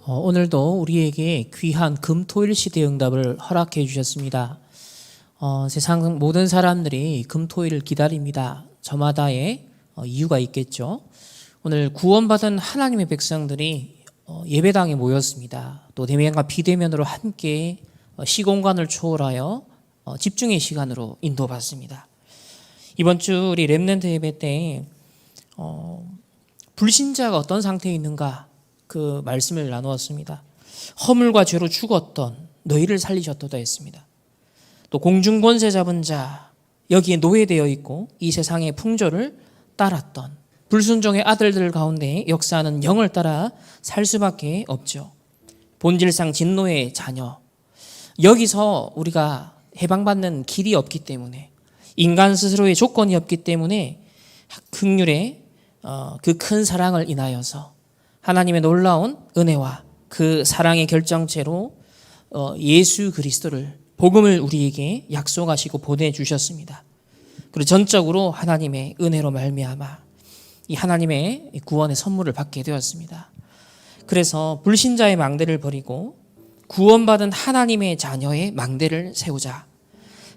오늘도 우리에게 귀한 금토일 시대 응답을 허락해 주셨습니다. 세상 모든 사람들이 금토일을 기다립니다. 저마다의 이유가 있겠죠. 오늘 구원받은 하나님의 백성들이 예배당에 모였습니다. 또 대면과 비대면으로 함께 시공간을 초월하여 집중의 시간으로 인도받습니다. 이번 주 우리 렘넌트 예배 때 불신자가 어떤 상태에 있는가 그 말씀을 나누었습니다. 허물과 죄로 죽었던 너희를 살리셨도다 했습니다. 또 공중권세 잡은 자 여기에 노예되어 있고 이 세상의 풍조를 따랐던 불순종의 아들들 가운데 역사하는 영을 따라 살 수밖에 없죠. 본질상 진노의 자녀. 여기서 우리가 해방받는 길이 없기 때문에 인간 스스로의 조건이 없기 때문에 긍휼의 그 큰 사랑을 인하여서 하나님의 놀라운 은혜와 그 사랑의 결정체로 예수 그리스도를 복음을 우리에게 약속하시고 보내주셨습니다. 그리고 전적으로 하나님의 은혜로 말미암아 이 하나님의 구원의 선물을 받게 되었습니다. 그래서 불신자의 망대를 버리고 구원받은 하나님의 자녀의 망대를 세우자.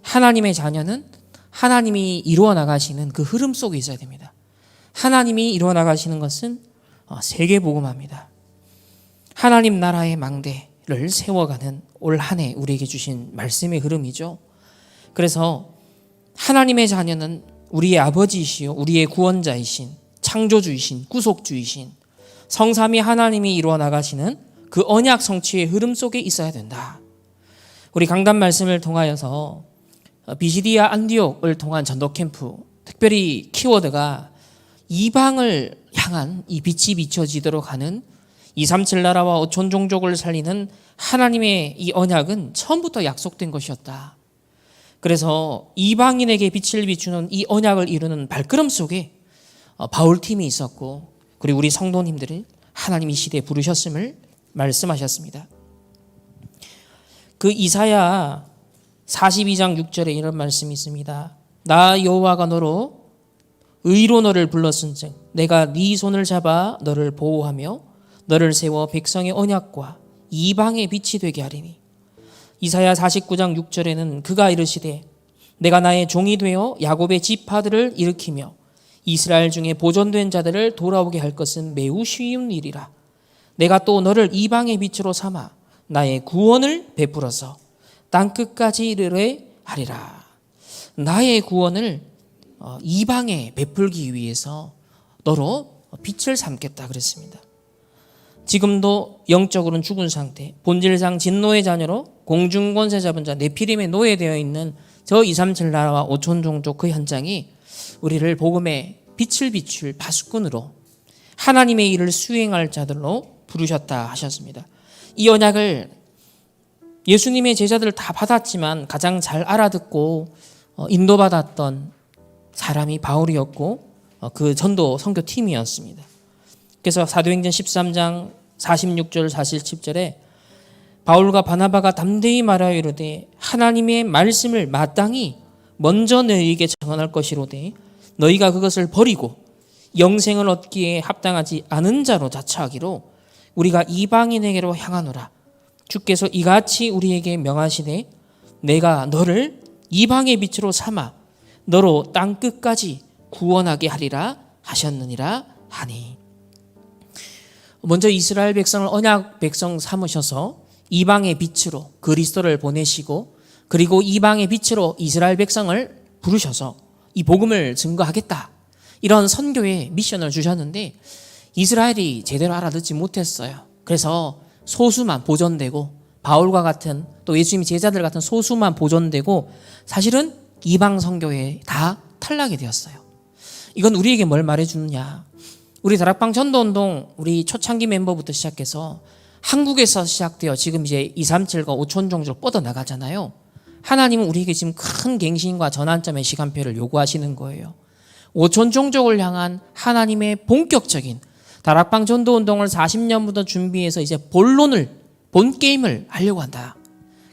하나님의 자녀는 하나님이 이루어 나가시는 그 흐름 속에 있어야 됩니다. 하나님이 이루어 나가시는 것은 세계복음화입니다. 하나님 나라의 망대를 세워가는 올 한 해 우리에게 주신 말씀의 흐름이죠. 그래서 하나님의 자녀는 우리의 아버지이시요 우리의 구원자이신 창조주이신 구속주이신 성삼위 하나님이 이루어 나가시는 그 언약 성취의 흐름 속에 있어야 된다. 우리 강단 말씀을 통하여서 비시디아 안디옥을 통한 전도 캠프 특별히 키워드가 이방을 향한 이 빛이 비춰지도록 하는 237 나라와 5천 종족을 살리는 하나님의 이 언약은 처음부터 약속된 것이었다. 그래서 이방인에게 빛을 비추는 이 언약을 이루는 발걸음 속에 바울팀이 있었고 그리고 우리 성도님들을 하나님 이 시대에 부르셨음을 말씀하셨습니다. 그 이사야 42장 6절에 이런 말씀이 있습니다. 나 여호와가 너로 의로 너를 불렀은즉 내가 네 손을 잡아 너를 보호하며 너를 세워 백성의 언약과 이방의 빛이 되게 하리니. 이사야 49장 6절에는 그가 이르시되 내가 나의 종이 되어 야곱의 지파들을 일으키며 이스라엘 중에 보존된 자들을 돌아오게 할 것은 매우 쉬운 일이라. 내가 또 너를 이방의 빛으로 삼아 나의 구원을 베풀어서 땅끝까지 이르게 하리라. 나의 구원을 이방에 베풀기 위해서 너로 빛을 삼겠다 그랬습니다. 지금도 영적으로는 죽은 상태, 본질상 진노의 자녀로 공중권세 잡은 자 네피림에 노예되어 있는 저 237 나라와 5천 종족 그 현장이 우리를 복음의 빛을 비출 파수꾼으로 하나님의 일을 수행할 자들로 부르셨다 하셨습니다. 이 언약을 예수님의 제자들 다 받았지만 가장 잘 알아듣고 인도받았던 사람이 바울이었고 그 전도 선교팀이었습니다. 그래서 사도행전 13장 46절 47절에 바울과 바나바가 담대히 말하여 이르되 하나님의 말씀을 마땅히 먼저 너희에게 전할 것이로되 너희가 그것을 버리고 영생을 얻기에 합당하지 않은 자로 자처하기로 우리가 이방인에게로 향하노라. 주께서 이같이 우리에게 명하시되 내가 너를 이방의 빛으로 삼아 너로 땅끝까지 구원하게 하리라 하셨느니라 하니. 먼저 이스라엘 백성을 언약 백성 삼으셔서 이방의 빛으로 그리스도를 보내시고 그리고 이방의 빛으로 이스라엘 백성을 부르셔서 이 복음을 증거하겠다. 이런 선교의 미션을 주셨는데 이스라엘이 제대로 알아듣지 못했어요. 그래서 소수만 보존되고 바울과 같은 또 예수님의 제자들 같은 소수만 보존되고 사실은 이방 선교에 다 탈락이 되었어요. 이건 우리에게 뭘 말해주느냐. 우리 다락방 전도운동 우리 초창기 멤버부터 시작해서 한국에서 시작되어 지금 이제 237과 5천 종족으로 뻗어나가잖아요. 하나님은 우리에게 지금 큰 갱신과 전환점의 시간표를 요구하시는 거예요. 5천 종족을 향한 하나님의 본격적인 다락방 전도운동을 40년부터 준비해서 이제 본 게임을 하려고 한다.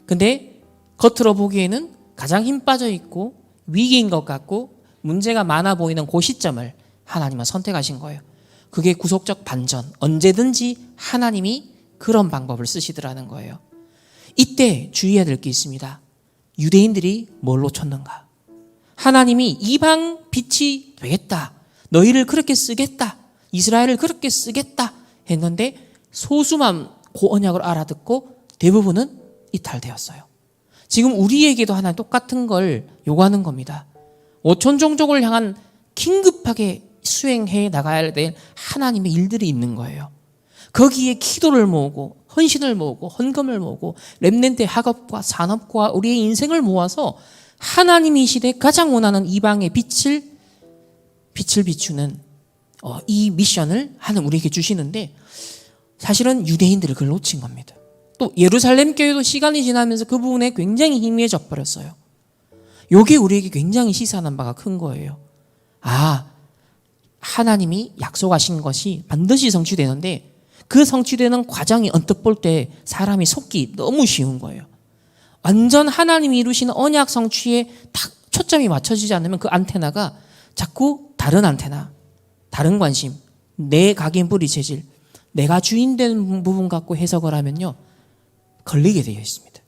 근데 겉으로 보기에는 가장 힘 빠져 있고 위기인 것 같고 문제가 많아 보이는 그 시점을 하나님은 선택하신 거예요. 그게 구속적 반전. 언제든지 하나님이 그런 방법을 쓰시더라는 거예요. 이때 주의해야 될 게 있습니다. 유대인들이 뭘 놓쳤는가? 하나님이 이방 빛이 되겠다. 너희를 그렇게 쓰겠다. 이스라엘을 그렇게 쓰겠다 했는데 소수만 그 언약을 알아듣고 대부분은 이탈되었어요. 지금 우리에게도 하나 똑같은 걸 요구하는 겁니다. 5천 종족을 향한 긴급하게 수행해 나가야 될 하나님의 일들이 있는 거예요. 거기에 기도를 모으고 헌신을 모으고 헌금을 모으고 렘넌트의 학업과 산업과 우리의 인생을 모아서 하나님이 이 시대에 가장 원하는 이방의 빛을 비추는 이 미션을 하나님 우리에게 주시는데 사실은 유대인들을 그걸 놓친 겁니다. 또 예루살렘 교회도 시간이 지나면서 그 부분에 굉장히 희미해져 버렸어요. 이게 우리에게 굉장히 시사하는 바가 큰 거예요. 하나님이 약속하신 것이 반드시 성취되는데 그 성취되는 과정이 언뜻 볼 때 사람이 속기 너무 쉬운 거예요. 완전 하나님이 이루시는 언약 성취에 딱 초점이 맞춰지지 않으면 그 안테나가 자꾸 다른 안테나, 다른 관심, 내 각인 뿌리 체질, 내가 주인 된 부분 갖고 해석을 하면요 걸리게 되어 있습니다.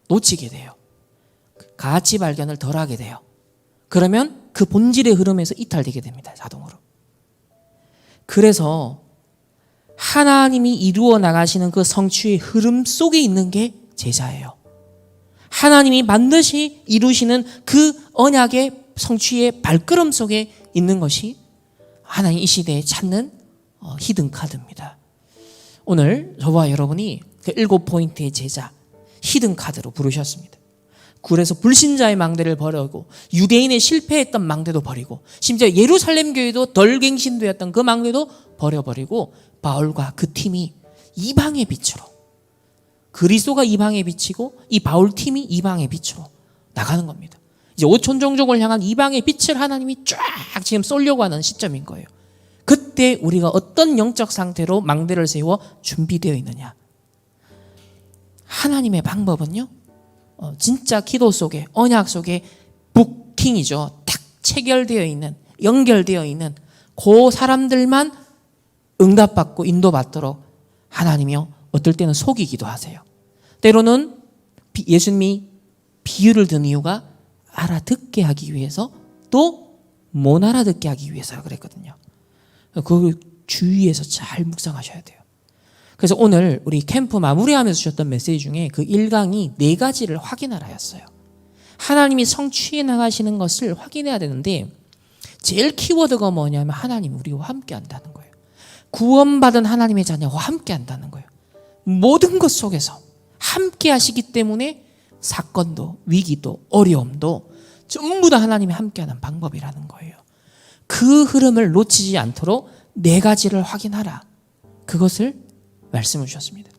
놓치게 돼요. 가치 발견을 덜 하게 돼요. 그러면 그 본질의 흐름에서 이탈되게 됩니다. 자동으로. 그래서 하나님이 이루어 나가시는 그 성취의 흐름 속에 있는 게 제자예요. 하나님이 반드시 이루시는 그 언약의 성취의 발걸음 속에 있는 것이 하나님 이 시대에 찾는 히든 카드입니다. 오늘 저와 여러분이 그 7포인트의 제자 히든 카드로 부르셨습니다. 그래서 불신자의 망대를 버리고 유대인의 실패했던 망대도 버리고 심지어 예루살렘 교회도 덜 갱신되었던 그 망대도 버려버리고 바울과 그 팀이 이방의 빛으로 그리스도가 이방의 빛이고 이 바울 팀이 이방의 빛으로 나가는 겁니다. 이제 5천 종족을 향한 이방의 빛을 하나님이 쫙 지금 쏠려고 하는 시점인 거예요. 그때 우리가 어떤 영적 상태로 망대를 세워 준비되어 있느냐. 하나님의 방법은요 진짜 기도 속에 언약 속에 부킹이죠. 딱 체결되어 있는 연결되어 있는 그 사람들만 응답받고 인도받도록 하나님이요 어떨 때는 속이기도 하세요. 때로는 예수님이 비유를 든 이유가 알아듣게 하기 위해서 또 못 알아듣게 하기 위해서 그랬거든요. 그 주의해서 잘 묵상하셔야 돼요. 그래서 오늘 우리 캠프 마무리하면서 주셨던 메시지 중에 그 1강이 4가지를 확인하라였어요. 하나님이 성취해 나가시는 것을 확인해야 되는데 제일 키워드가 뭐냐면 하나님 우리와 함께 한다는 거예요. 구원받은 하나님의 자녀와 함께 한다는 거예요. 모든 것 속에서 함께 하시기 때문에 사건도 위기도 어려움도 전부 다 하나님이 함께하는 방법이라는 거예요. 그 흐름을 놓치지 않도록 4가지를 확인하라. 그것을 말씀을 주셨습니다.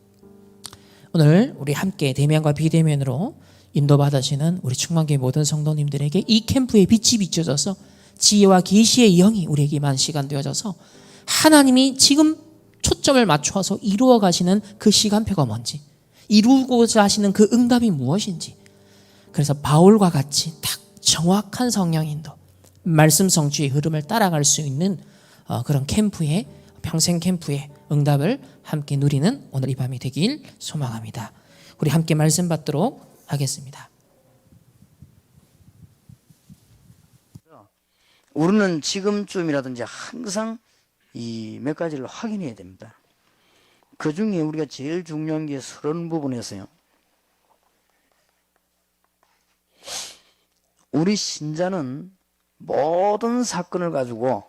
오늘 우리 함께 대면과 비대면으로 인도받으시는 우리 충만교회 모든 성도님들에게 이 캠프의 빛이 비춰져서 지혜와 계시의 영이 우리에게 임한 시간 되어져서 하나님이 지금 초점을 맞춰서 이루어 가시는 그 시간표가 뭔지 이루고자 하시는 그 응답이 무엇인지 그래서 바울과 같이 딱 정확한 성령 인도 말씀 성취의 흐름을 따라갈 수 있는 그런 캠프의 평생 캠프의 응답을 함께 누리는 오늘 이 밤이 되길 소망합니다. 우리 함께 말씀 받도록 하겠습니다. 우리는 지금쯤이라든지 항상 이 몇 가지를 확인해야 됩니다. 그 중에 우리가 제일 중요한 게 서론 부분에서요. 우리 신자는 모든 사건을 가지고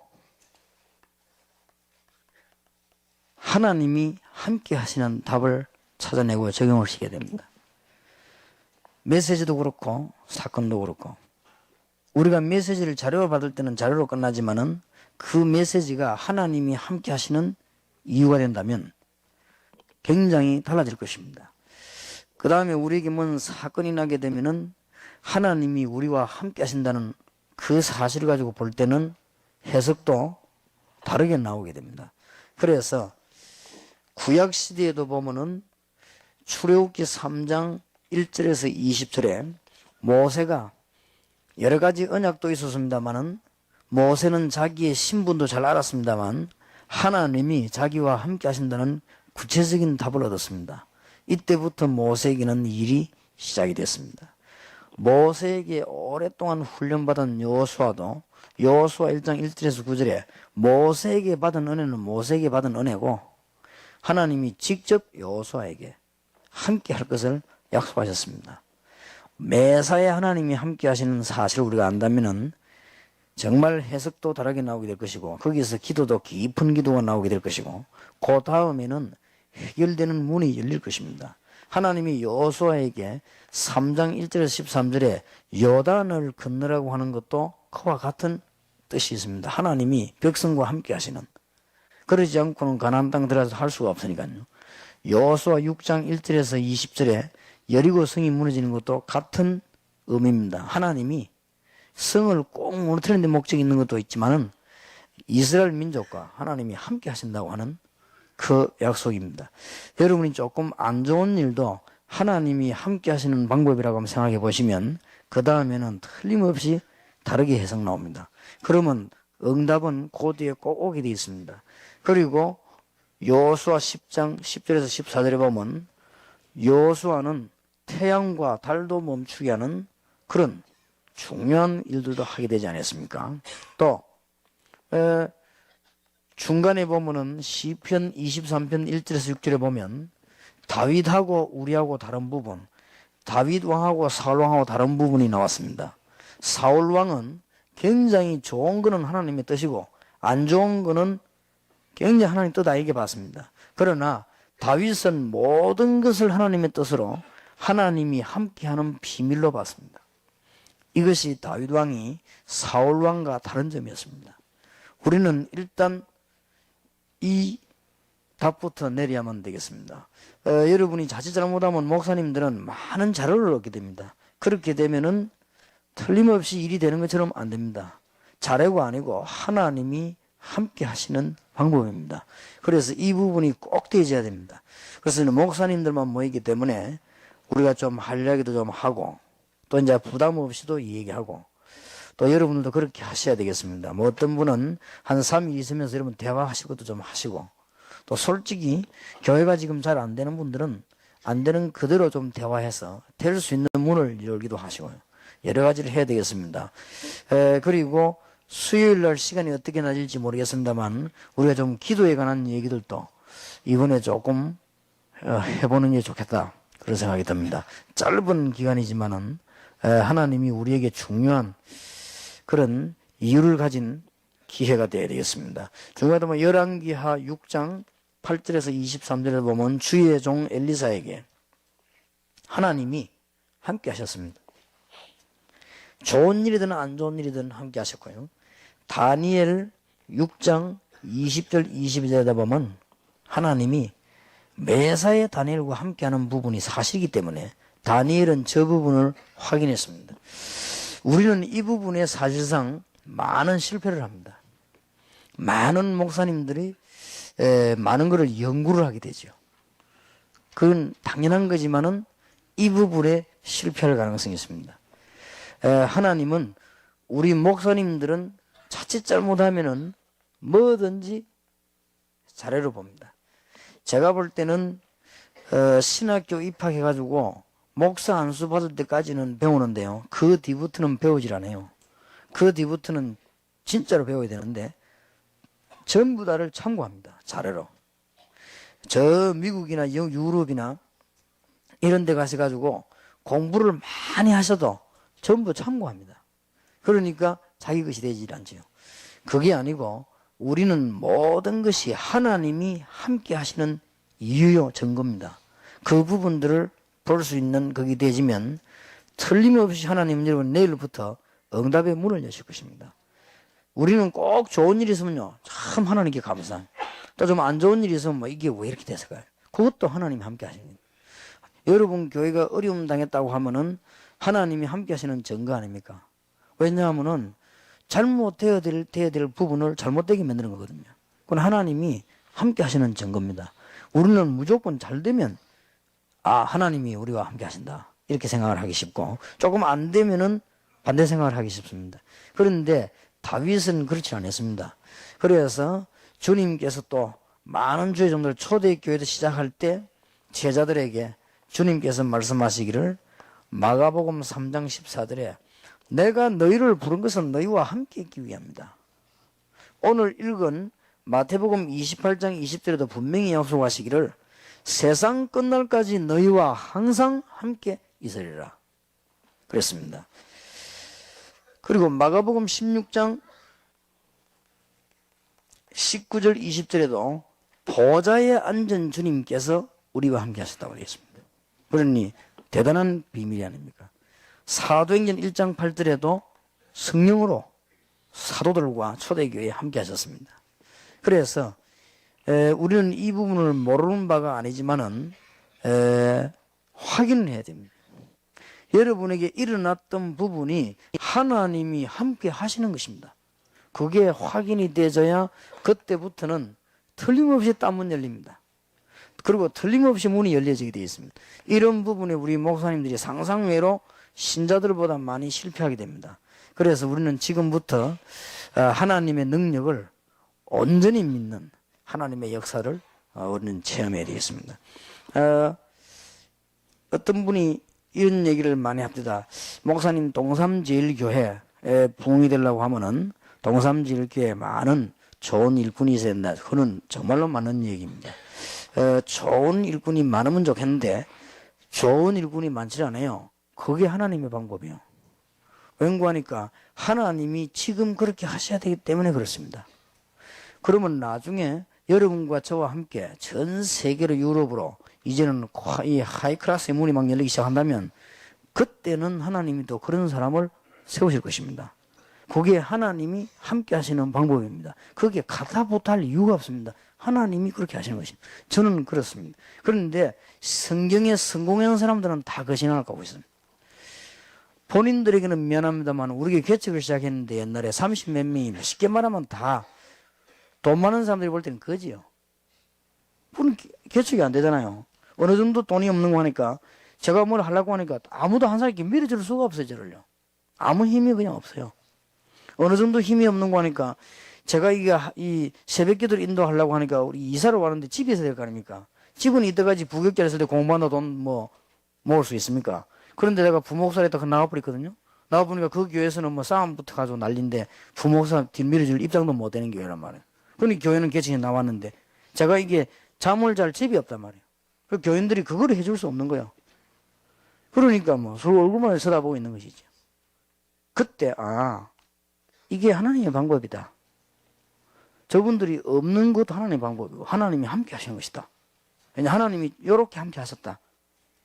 하나님이 함께 하시는 답을 찾아내고 적용을 시켜야 됩니다. 메시지도 그렇고 사건도 그렇고 우리가 메시지를 자료로 받을 때는 자료로 끝나지만은 그 메시지가 하나님이 함께 하시는 이유가 된다면 굉장히 달라질 것입니다. 그 다음에 우리에게 뭔 사건이 나게 되면은 하나님이 우리와 함께 하신다는 그 사실을 가지고 볼 때는 해석도 다르게 나오게 됩니다. 그래서 구약 시대에도 보면은 출애굽기 3장 1절에서 20절에 모세가 여러 가지 언약도 있었습니다만은 모세는 자기의 신분도 잘 알았습니다만 하나님이 자기와 함께 하신다는 구체적인 답을 얻었습니다. 이때부터 모세에게는 일이 시작이 됐습니다. 모세에게 오랫동안 훈련받은 여호수아도 여호수아 1장 1절에서 9절에 모세에게 받은 은혜는 모세에게 받은 은혜고 하나님이 직접 여호수아에게 함께 할 것을 약속하셨습니다. 매사에 하나님이 함께 하시는 사실을 우리가 안다면은 정말 해석도 다르게 나오게 될 것이고 거기서 기도도 깊은 기도가 나오게 될 것이고 그 다음에는 해결되는 문이 열릴 것입니다. 하나님이 여호수아에게 3장 1절에서 13절에 요단을 건너라고 하는 것도 그와 같은 뜻이 있습니다. 하나님이 백성과 함께 하시는, 그러지 않고는 가나안 땅 들어가서 할 수가 없으니까요. 여호수아 6장 1절에서 20절에 여리고 성이 무너지는 것도 같은 의미입니다. 하나님이 성을 꼭 무너뜨리는 데 목적이 있는 것도 있지만은 이스라엘 민족과 하나님이 함께 하신다고 하는 그 약속입니다. 여러분이 조금 안 좋은 일도 하나님이 함께 하시는 방법이라고 한번 생각해 보시면 그 다음에는 틀림없이 다르게 해석 나옵니다. 그러면 응답은 그 뒤에 꼭 오게 되어 있습니다. 그리고 여호수아 10장 10절에서 14절에 보면 여호수아는 태양과 달도 멈추게 하는 그런 중요한 일들도 하게 되지 않았습니까? 또 중간에 보면은 시편 23편 1절에서 6절에 보면 다윗하고 우리하고 다른 부분, 다윗 왕하고 사울 왕하고 다른 부분이 나왔습니다. 사울 왕은 굉장히 좋은 거는 하나님의 뜻이고 안 좋은 거는 굉장히 하나님 뜻 아니게 봤습니다. 그러나 다윗은 모든 것을 하나님의 뜻으로 하나님이 함께하는 비밀로 봤습니다. 이것이 다윗 왕이 사울 왕과 다른 점이었습니다. 우리는 일단 이 답부터 내려야만 되겠습니다. 여러분이 자칫 잘못하면 목사님들은 많은 자료를 얻게 됩니다. 그렇게 되면은 틀림없이 일이 되는 것처럼 안 됩니다. 자료가 아니고 하나님이 함께 하시는 방법입니다. 그래서 이 부분이 꼭 되어져야 됩니다. 그래서 목사님들만 모이기 때문에 우리가 좀 할 이야기도 좀 하고 또 이제 부담 없이도 얘기하고 또 여러분들도 그렇게 하셔야 되겠습니다. 뭐 어떤 분은 한 3일 있으면서 여러분 대화하실 것도 좀 하시고 또 솔직히 교회가 지금 잘 안 되는 분들은 안 되는 그대로 좀 대화해서 될 수 있는 문을 열기도 하시고요. 여러 가지를 해야 되겠습니다. 그리고 수요일 날 시간이 어떻게 나질지 모르겠습니다만 우리가 좀 기도에 관한 얘기들도 이번에 조금 해보는 게 좋겠다 그런 생각이 듭니다. 짧은 기간이지만은 하나님이 우리에게 중요한 그런 이유를 가진 기회가 되어야 되겠습니다. 중간에 보면 열왕기하 6장 8절에서 23절에 보면 주의 종 엘리사에게 하나님이 함께 하셨습니다. 좋은 일이든 안 좋은 일이든 함께 하셨고요. 다니엘 6장 20절 22절에 보면 하나님이 매사에 다니엘과 함께하는 부분이 사실이기 때문에 다니엘은 저 부분을 확인했습니다. 우리는 이 부분에 사실상 많은 실패를 합니다. 많은 목사님들이 많은 것을 연구를 하게 되죠. 그건 당연한 거지만은 이 부분에 실패할 가능성이 있습니다. 하나님은 우리 목사님들은 자칫 잘못하면은 뭐든지 자료를 봅니다. 제가 볼 때는 신학교 입학해가지고 목사 안수 받을 때까지는 배우는데요. 그 뒤부터는 배우질 않아요. 그 뒤부터는 진짜로 배워야 되는데 전부 다를 참고합니다. 자료로. 저 미국이나 유럽이나 이런 데 가셔가지고 공부를 많이 하셔도 전부 참고합니다. 그러니까 자기 것이 되질 않죠. 그게 아니고 우리는 모든 것이 하나님이 함께 하시는 이유요 증거입니다. 그 부분들을 볼 수 있는 거기 되지면 틀림없이 하나님은 여러분 내일부터 응답의 문을 여실 것입니다. 우리는 꼭 좋은 일이 있으면요 참 하나님께 감사해요. 또 좀 안 좋은 일이 있으면 뭐 이게 왜 이렇게 됐을까요? 그것도 하나님이 함께 하십니다. 여러분 교회가 어려움 당했다고 하면은 하나님이 함께 하시는 증거 아닙니까? 왜냐하면은 잘못되어야 될 부분을 잘못되게 만드는 거거든요. 그건 하나님이 함께 하시는 증거입니다. 우리는 무조건 잘 되면 하나님이 우리와 함께 하신다 이렇게 생각을 하기 쉽고 조금 안 되면은 반대 생각을 하기 쉽습니다. 그런데 다윗은 그렇지 않았습니다. 그래서 주님께서 또 많은 주의 종들 초대교회도 시작할 때 제자들에게 주님께서 말씀하시기를 마가복음 3장 14절에 내가 너희를 부른 것은 너희와 함께 있기 위함이다. 오늘 읽은 마태복음 28장 20절에도 분명히 약속하시기를 세상 끝날까지 너희와 항상 함께 있으리라 그랬습니다. 그리고 마가복음 16장 19절 20절에도 보좌에 앉은 주님께서 우리와 함께 하셨다고 되어 있습니다. 그러니 대단한 비밀이 아닙니까? 사도행전 1장 8절에도 성령으로 사도들과 초대교회에 함께 하셨습니다. 그래서 우리는 이 부분을 모르는 바가 아니지만은 확인을 해야 됩니다. 여러분에게 일어났던 부분이 하나님이 함께 하시는 것입니다. 그게 확인이 되어야 그때부터는 틀림없이 딴문 열립니다. 그리고 틀림없이 문이 열려지게 되어 있습니다. 이런 부분에 우리 목사님들이 상상외로 신자들보다 많이 실패하게 됩니다. 그래서 우리는 지금부터 하나님의 능력을 온전히 믿는 하나님의 역사를 우리는 체험해야 되겠습니다. 어떤 분이 이런 얘기를 많이 합니다. 목사님 동삼제일교회에 부흥이 되려고 하면은 동삼제일교회에 많은 좋은 일꾼이 있어야 된다. 그건 정말로 맞는 얘기입니다. 좋은 일꾼이 많으면 좋겠는데 좋은 일꾼이 많지 않아요. 그게 하나님의 방법이에요. 왠고하니까 하나님이 지금 그렇게 하셔야 되기 때문에 그렇습니다. 그러면 나중에 여러분과 저와 함께 전 세계로 유럽으로 이제는 이 하이클래스의 문이 막 열리기 시작한다면 그때는 하나님이 또 그런 사람을 세우실 것입니다. 그게 하나님이 함께 하시는 방법입니다. 그게 가타부타할 이유가 없습니다. 하나님이 그렇게 하시는 것입니다. 저는 그렇습니다. 그런데 성경에 성공한 사람들은 다 그 신앙을 갖고 있습니다. 본인들에게는 미안합니다만 우리가 개척을 시작했는데 옛날에 30몇 명이 쉽게 말하면 다 돈 많은 사람들이 볼 때는 거지요. 그건 개척이 안 되잖아요. 어느 정도 돈이 없는 거 하니까 제가 뭘 하려고 하니까 아무도 한 사람이 밀어줄 수가 없어요. 저를요. 아무 힘이 그냥 없어요. 어느 정도 힘이 없는 거 하니까 제가 이 새벽기도를 인도하려고 하니까 우리 이사를 왔는데 집에 있어야 될 거 아닙니까? 집은 이때까지 부격자 했을 때 공부한다 돈 모을 수 있습니까? 그런데 내가 부목사를 했다가 나와버렸거든요. 나와보니까 그 교회에서는 싸움 붙어가지고 난리인데 부목사 뒷밀어줄 입장도 못 되는 교회란 말이에요. 그러니까 교회는 개척에 나왔는데 제가 이게 잠을 잘 집이 없단 말이에요. 그 교인들이 그거를 해줄 수 없는 거예요. 그러니까 서로 얼굴만 쳐다보고 있는 것이죠. 그때 이게 하나님의 방법이다. 저분들이 없는 것도 하나님의 방법이고 하나님이 함께 하시는 것이다. 왜냐 하나님이 이렇게 함께 하셨다.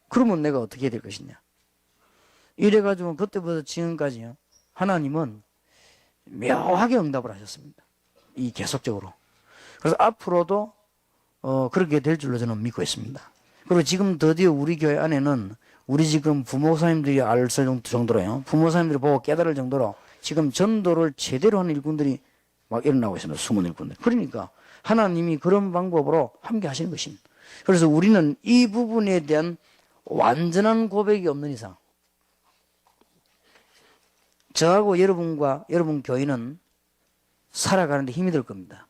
그러면 내가 어떻게 해야 될 것이냐. 이래가지고 그때부터 지금까지요. 하나님은 묘하게 응답을 하셨습니다. 이 계속적으로. 그래서 앞으로도 그렇게 될 줄로 저는 믿고 있습니다. 그리고 지금 드디어 우리 교회 안에는 우리 지금 부목사님들이 알 정도로요. 부목사님들이 보고 깨달을 정도로 지금 전도를 제대로 하는 일꾼들이 막 일어나고 있습니다. 숨은 일꾼들. 그러니까 하나님이 그런 방법으로 함께 하시는 것입니다. 그래서 우리는 이 부분에 대한 완전한 고백이 없는 이상 저하고 여러분과 여러분 교인은 살아가는데 힘이 들 겁니다.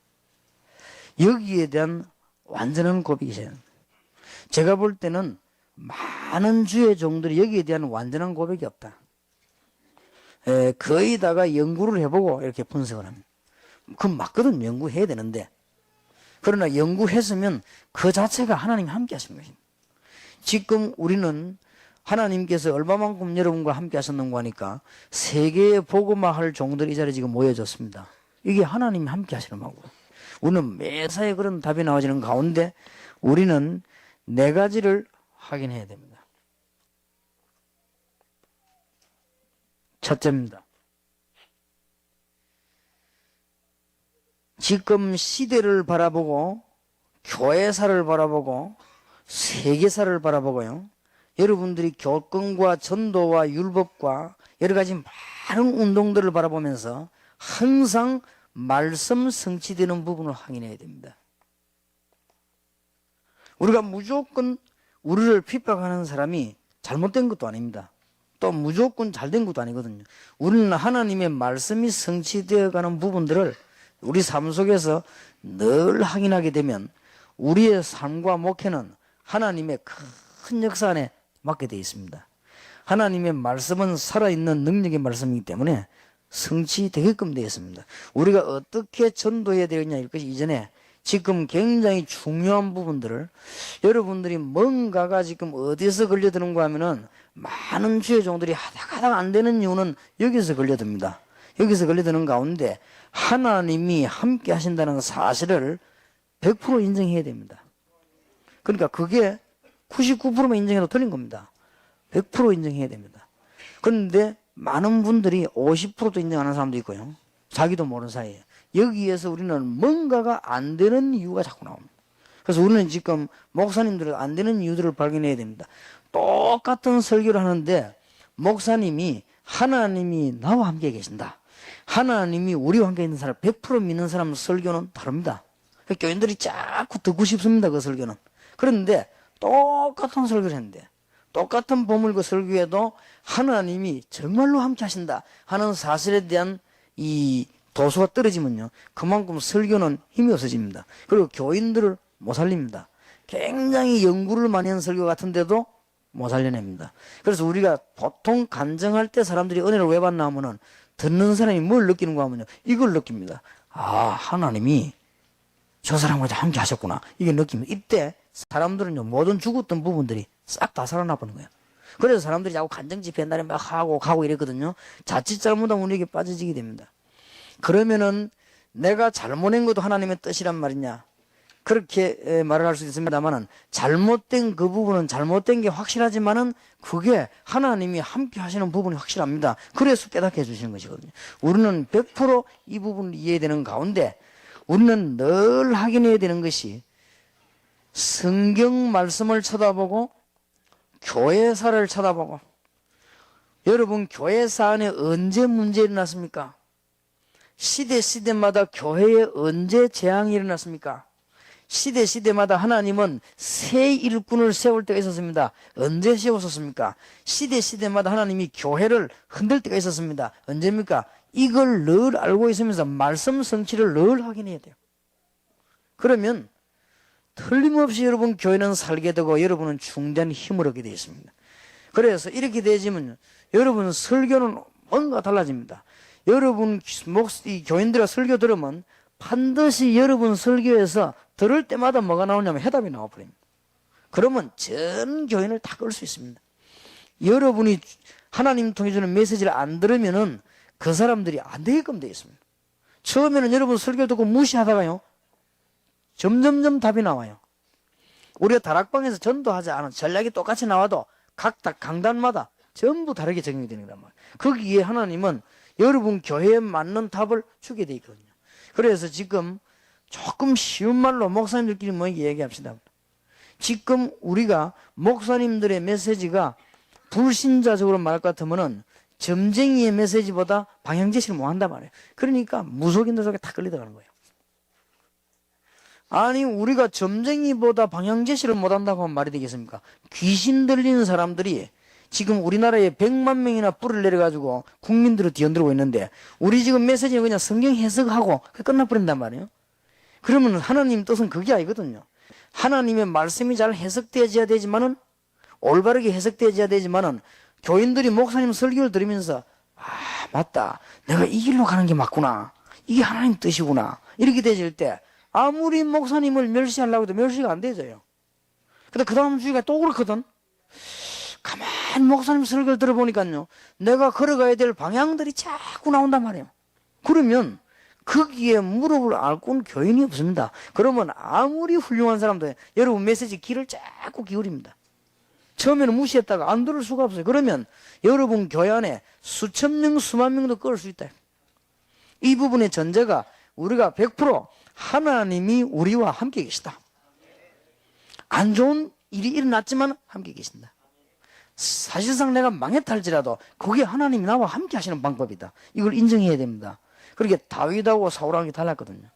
여기에 대한 완전한 고백이 있어야 합니다. 제가 볼 때는 많은 주의 종들이 여기에 대한 완전한 고백이 없다. 거의 다가 연구를 해보고 이렇게 분석을 합니다. 그건 맞거든. 연구해야 되는데. 그러나 연구했으면 그 자체가 하나님이 함께 하시는 것입니다. 지금 우리는 하나님께서 얼마만큼 여러분과 함께 하셨는가 하니까 세계에 복음화할 종들이 이 자리에 지금 모여졌습니다. 이게 하나님이 함께 하시는 거고. 우리는 매사에 그런 답이 나와지는 가운데 우리는 네 가지를 확인해야 됩니다. 첫째입니다. 지금 시대를 바라보고 교회사를 바라보고 세계사를 바라보고요. 여러분들이 교권과 전도와 율법과 여러 가지 많은 운동들을 바라보면서 항상 말씀 성취되는 부분을 확인해야 됩니다. 우리가 무조건 우리를 핍박하는 사람이 잘못된 것도 아닙니다. 또 무조건 잘된 것도 아니거든요. 우리는 하나님의 말씀이 성취되어 가는 부분들을 우리 삶 속에서 늘 확인하게 되면 우리의 삶과 목회는 하나님의 큰 역사 안에 맡게 되어 있습니다. 하나님의 말씀은 살아있는 능력의 말씀이기 때문에 성취되게끔 되어 있습니다. 우리가 어떻게 전도해야 되느냐 이것이 이전에 지금 굉장히 중요한 부분들을 여러분들이 뭔가가 지금 어디서 걸려드는가 하면은 많은 주의 종들이 하다가 안 되는 이유는 여기서 걸려듭니다. 여기서 걸려드는 가운데 하나님이 함께 하신다는 사실을 100% 인정해야 됩니다. 그러니까 그게 99%만 인정해도 틀린 겁니다. 100% 인정해야 됩니다. 그런데 많은 분들이 50%도 인정하는 사람도 있고요. 자기도 모르는 사이에. 여기에서 우리는 뭔가가 안 되는 이유가 자꾸 나옵니다. 그래서 우리는 지금 목사님들은 안 되는 이유들을 발견해야 됩니다. 똑같은 설교를 하는데 목사님이 하나님이 나와 함께 계신다. 하나님이 우리와 함께 있는 사람 100% 믿는 사람 설교는 다릅니다. 교인들이 자꾸 듣고 싶습니다. 그 설교는. 그런데 똑같은 설교를 했는데 똑같은 보물과 설교에도 하나님이 정말로 함께 하신다 하는 사실에 대한 이 도수가 떨어지면요 그만큼 설교는 힘이 없어집니다. 그리고 교인들을 못 살립니다. 굉장히 연구를 많이 한 설교 같은데도 못 살려냅니다. 그래서 우리가 보통 간증할 때 사람들이 은혜를 왜 받나 하면은 듣는 사람이 뭘 느끼는가 하면요 이걸 느낍니다. 아 하나님이 저 사람과 함께 하셨구나 이게 느낍니다. 이때 사람들은요 모든 죽었던 부분들이 싹 다 살아나 버는 거예요. 그래서 사람들이 자꾸 간증 집회 옛날에 막 하고 가고 이랬거든요. 자칫 잘못하면 우리에게 빠져지게 됩니다. 그러면은 내가 잘못한 것도 하나님의 뜻이란 말이냐 그렇게 말을 할 수 있습니다만은 잘못된 그 부분은 잘못된 게 확실하지만은 그게 하나님이 함께 하시는 부분이 확실합니다. 그래서 깨닫게 해주시는 것이거든요. 우리는 100% 이 부분을 이해되는 가운데 우리는 늘 확인해야 되는 것이 성경 말씀을 쳐다보고 교회사를 쳐다보고 여러분 교회사 안에 언제 문제 일어났습니까? 시대마다 교회에 언제 재앙이 일어났습니까? 시대마다 하나님은 새 일꾼을 세울 때가 있었습니다. 언제 세웠었습니까? 시대마다 하나님이 교회를 흔들 때가 있었습니다. 언제입니까? 이걸 늘 알고 있으면서 말씀 성취를 늘 확인해야 돼요. 그러면 틀림없이 여러분 교회는 살게 되고 여러분은 중대한 힘을 얻게 되어 있습니다. 그래서 이렇게 되지면 여러분 설교는 뭔가 달라집니다. 여러분 이 교인들과 설교 들으면 반드시 여러분 설교에서 들을 때마다 뭐가 나오냐면 해답이 나와버립니다. 그러면 전 교인을 다 끌 수 있습니다. 여러분이 하나님 통해 주는 메시지를 안 들으면은 그 사람들이 안 되게끔 되어 있습니다. 처음에는 여러분 설교 듣고 무시하다가요 점점점 답이 나와요. 우리가 다락방에서 전도하지 않은 전략이 똑같이 나와도 각 강단마다 전부 다르게 적용이 되는 거란 말이에요. 거기에 하나님은 여러분 교회에 맞는 답을 주게 돼 있거든요. 그래서 지금 조금 쉬운 말로 목사님들끼리 뭐 얘기합시다. 지금 우리가 목사님들의 메시지가 불신자적으로 말할 것 같으면은 점쟁이의 메시지보다 방향제시를 못 한단 말이에요. 그러니까 무속인들 속에 다 끌려들어가는 거예요. 아니 우리가 점쟁이보다 방향제시를 못한다고 하면 말이 되겠습니까? 귀신 들리는 사람들이 지금 우리나라에 100만 명이나 뿔을 내려가지고 국민들을 뒤흔들고 있는데 우리 지금 메시지는 그냥 성경 해석하고 끝나버린단 말이에요. 그러면 하나님 뜻은 그게 아니거든요. 하나님의 말씀이 잘 해석되어져야 되지만은 올바르게 해석되어져야 되지만은 교인들이 목사님 설교를 들으면서 아 맞다 내가 이 길로 가는 게 맞구나 이게 하나님 뜻이구나 이렇게 되질 때 아무리 목사님을 멸시하려고 해도 멸시가 안 되져요. 근데 그 다음 주가 또 그렇거든. 가만 목사님 설교를 들어보니까요 내가 걸어가야 될 방향들이 자꾸 나온단 말이에요. 그러면 거기에 무릎을 꿇은 교인이 없습니다. 그러면 아무리 훌륭한 사람도 여러분 메시지 귀를 자꾸 기울입니다. 처음에는 무시했다가 안 들을 수가 없어요. 그러면 여러분 교회 안에 수천 명 수만 명도 끌 수 있다. 이 부분의 전제가 우리가 100% 하나님이 우리와 함께 계시다. 안 좋은 일이 일어났지만 함께 계신다. 사실상 내가 망했다 할지라도 그게 하나님이 나와 함께 하시는 방법이다. 이걸 인정해야 됩니다. 그렇게 다윗하고 사울하고 달랐거든요.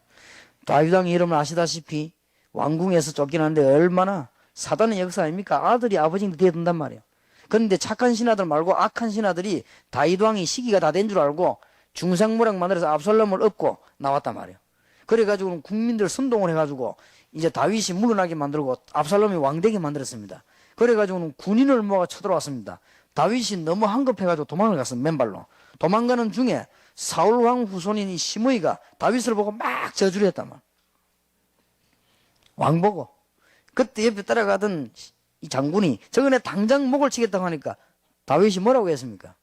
다윗 왕이 여러분 아시다시피 왕궁에서 쫓겨났는데 얼마나 사단의 역사 아닙니까? 아들이 아버지한테 대든단 말이에요. 그런데 착한 신하들 말고 악한 신하들이 다윗 왕이 시기가 다 된 줄 알고 중상모략 만들어서 압살롬을 업고 나왔단 말이에요. 그래가지고 국민들 선동을 해가지고 이제 다윗이 물러나게 만들고 압살롬이 왕되게 만들었습니다. 그래가지고는 군인을 모아 쳐들어왔습니다. 다윗이 너무 한급해가지고 도망을 갔습니다. 맨발로. 도망가는 중에 사울 왕 후손인 이 시므이가 다윗을 보고 막 저주를 했단 말이야. 왕 보고. 그때 옆에 따라가던 이 장군이 저거네 당장 목을 치겠다고 하니까 다윗이 뭐라고 했습니까?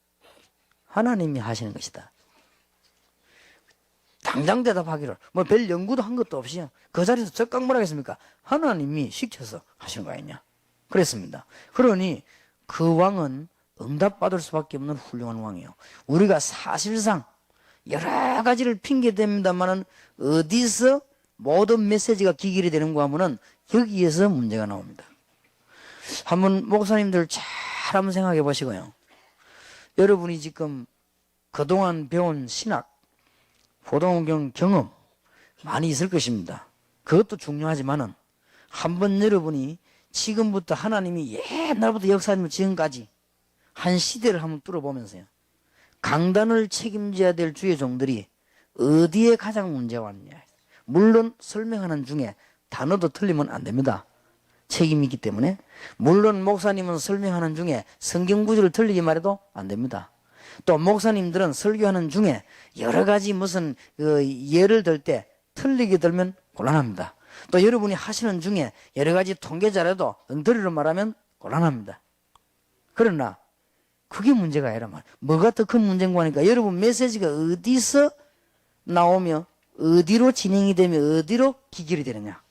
하나님이 하시는 것이다. 당장 대답하기를 뭐 별 연구도 한 것도 없이 그 자리에서 적각 뭐라고 했습니까? 하나님이 시켜서 하시는 거 아니냐 그랬습니다. 그러니 그 왕은 응답받을 수밖에 없는 훌륭한 왕이에요. 우리가 사실상 여러 가지를 핑계댑니다만은 어디서 모든 메시지가 기결이 되는가 하면은 여기에서 문제가 나옵니다. 한번 목사님들 잘 한번 생각해 보시고요. 여러분이 지금 그동안 배운 신학, 고등학교 경험 많이 있을 것입니다. 그것도 중요하지만은 한번 여러분이 지금부터 하나님이 옛날부터 역사하면 지금까지 한 시대를 한번 뚫어보면서요. 강단을 책임져야 될 주의 종들이 어디에 가장 문제가 왔냐. 물론 설명하는 중에 단어도 틀리면 안 됩니다. 책임이 있기 때문에. 물론 목사님은 설명하는 중에 성경 구절을 틀리게 말해도 안 됩니다. 또 목사님들은 설교하는 중에 여러 가지 무슨 예를 들 때 틀리게 들면 곤란합니다. 또 여러분이 하시는 중에 여러 가지 통계자료도 엉터리로 말하면 곤란합니다. 그러나 그게 문제가 아니라 말이에요. 뭐가 더 큰 문제인가 하니까 여러분 메시지가 어디서 나오며 어디로 진행이 되며 어디로 기결이 되느냐.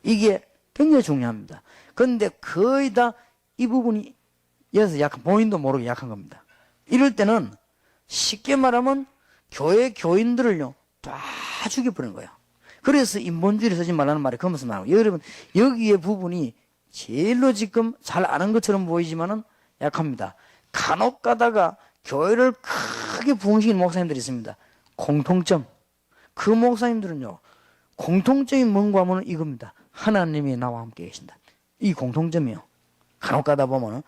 이게 굉장히 중요합니다. 그런데 거의 다 이 부분이 여기서 약간 본인도 모르게 약한 겁니다. 이럴 때는 쉽게 말하면 교회 교인들을요 다 죽여버리는 거예요. 그래서 인본주의를 쓰지 말라는 말이 그러면서 말하고 여러분 여기에 부분이 제일로 지금 잘 아는 것처럼 보이지만은 약합니다. 간혹 가다가 교회를 크게 부흥시키는 목사님들이 있습니다. 공통점. 그 목사님들은요 공통점이 뭔가 하면 이겁니다. 하나님이 나와 함께 계신다. 이 공통점이요. 간혹 가다 보면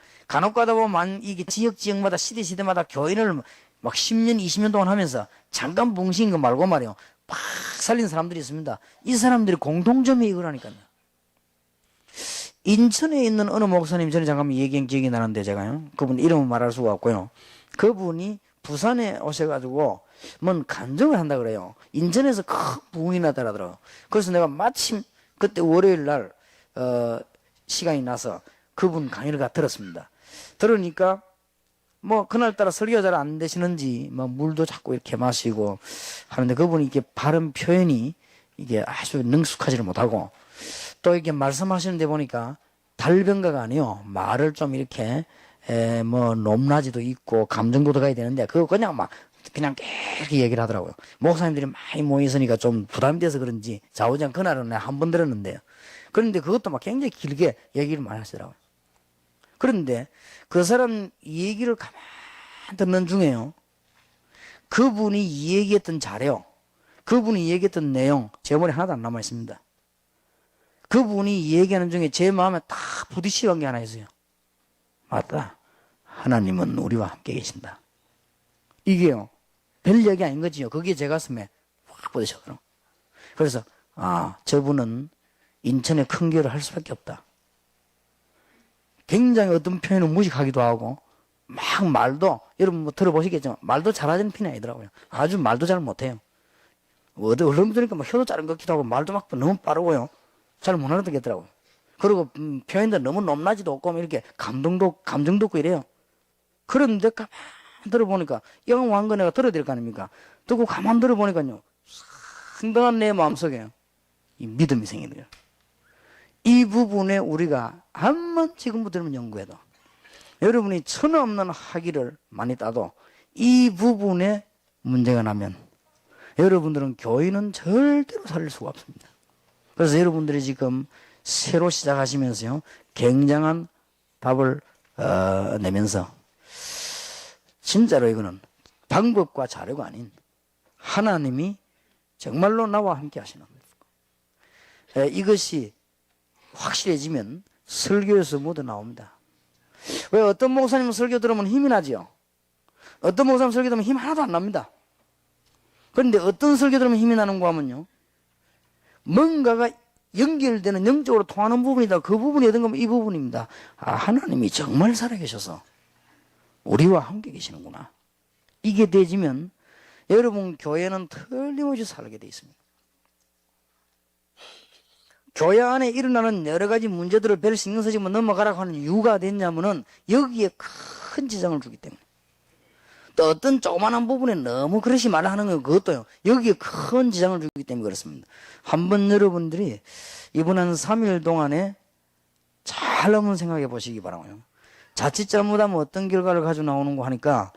이게 지역마다 시대마다 교인을 막 10년, 20년 동안 하면서 잠깐 붕신 거 말고 말이요. 팍 살린 사람들이 있습니다. 이 사람들이 공통점이 이거라니까요. 인천에 있는 어느 목사님 전에 잠깐 얘기한 기억이 나는데 제가요. 그분 이름은 말할 수가 없고요. 그분이 부산에 오셔가지고 뭔 간증을 한다 그래요. 인천에서 큰 부흥이 나더라고요. 그래서 내가 마침 그때 월요일 날 시간이 나서 그분 강의를 들었습니다. 들으니까 뭐 그날따라 설교가 잘 안 되시는지 뭐 물도 자꾸 이렇게 마시고 하는데 그분이 이게 발음 표현이 이게 아주 능숙하지를 못하고 또 이렇게 말씀하시는데 보니까 달변가가 아니요 말을 좀 이렇게 뭐 높낮이도 있고 감정도 들어가야 되는데 그거 그냥 이렇게 얘기를 하더라고요. 목사님들이 많이 모여 있으니까 좀 부담이 돼서 그런지 좌우장 그날은 내가 한 번 들었는데요. 그런데 그것도 막 굉장히 길게 얘기를 많이 하시더라고요. 그런데 그 사람 얘기를 가만 듣는 중에요. 그분이 얘기했던 자료, 그분이 얘기했던 내용 제 머리에 하나도 안 남아 있습니다. 그분이 얘기하는 중에 제 마음에 딱 부딪히는 게 하나 있어요. 맞다. 하나님은 우리와 함께 계신다. 이게요. 별 얘기 아닌 거지요. 그게 제 가슴에 확 부딪혀요. 그래서 저분은 인천에 큰 교회를 할 수밖에 없다. 굉장히 어떤 표현을 무식하기도 하고 막 말도 여러분 뭐 들어보시겠지만 말도 잘하는 편이 아니더라고요. 아주 말도 잘 못해요. 얼른 들으니까 막 혀도 자른 것 같기도 하고 말도 막 너무 빠르고요. 잘 못 알아듣겠더라고요. 그리고 표현도 너무 높낮이도 없고 이렇게 감정도 없고 이래요. 그런데 가만 들어보니까 영어 왕거 내가 들어야 될 거 아닙니까? 듣고 가만 들어보니까요. 상당한 내 마음속에 이 믿음이 생기네요. 이 부분에 우리가 한번 지금부터 연구해도 여러분이 천하 없는 학위를 많이 따도 이 부분에 문제가 나면 여러분들은 교인은 절대로 살릴 수가 없습니다. 그래서 여러분들이 지금 새로 시작하시면서요 굉장한 답을 내면서 진짜로 이거는 방법과 자료가 아닌 하나님이 정말로 나와 함께 하시는 겁니다. 이것이 확실해지면 설교에서 모두 나옵니다. 왜 어떤 목사님 설교 들으면 힘이 나지요? 어떤 목사님 설교 들으면 힘 하나도 안 납니다. 그런데 어떤 설교 들으면 힘이 나는가 하면요 뭔가가 연결되는 영적으로 통하는 부분이다. 그 부분이 어떤 거면 이 부분입니다. 아, 하나님이 정말 살아계셔서 우리와 함께 계시는구나. 이게 되지면 여러분 교회는 틀림없이 살게 돼 있습니다. 교회 안에 일어나는 여러 가지 문제들을 별 신경 쓰지 뭐 넘어가라고 하는 이유가 됐냐면은 여기에 큰 지장을 주기 때문에. 또 어떤 조그마한 부분에 너무 그릇이 말하는 건 그것도요. 여기에 큰 지장을 주기 때문에 그렇습니다. 한번 여러분들이 이번 한 3일 동안에 잘 한번 생각해 보시기 바라고요. 자칫 잘못하면 어떤 결과를 가지고 나오는 거 하니까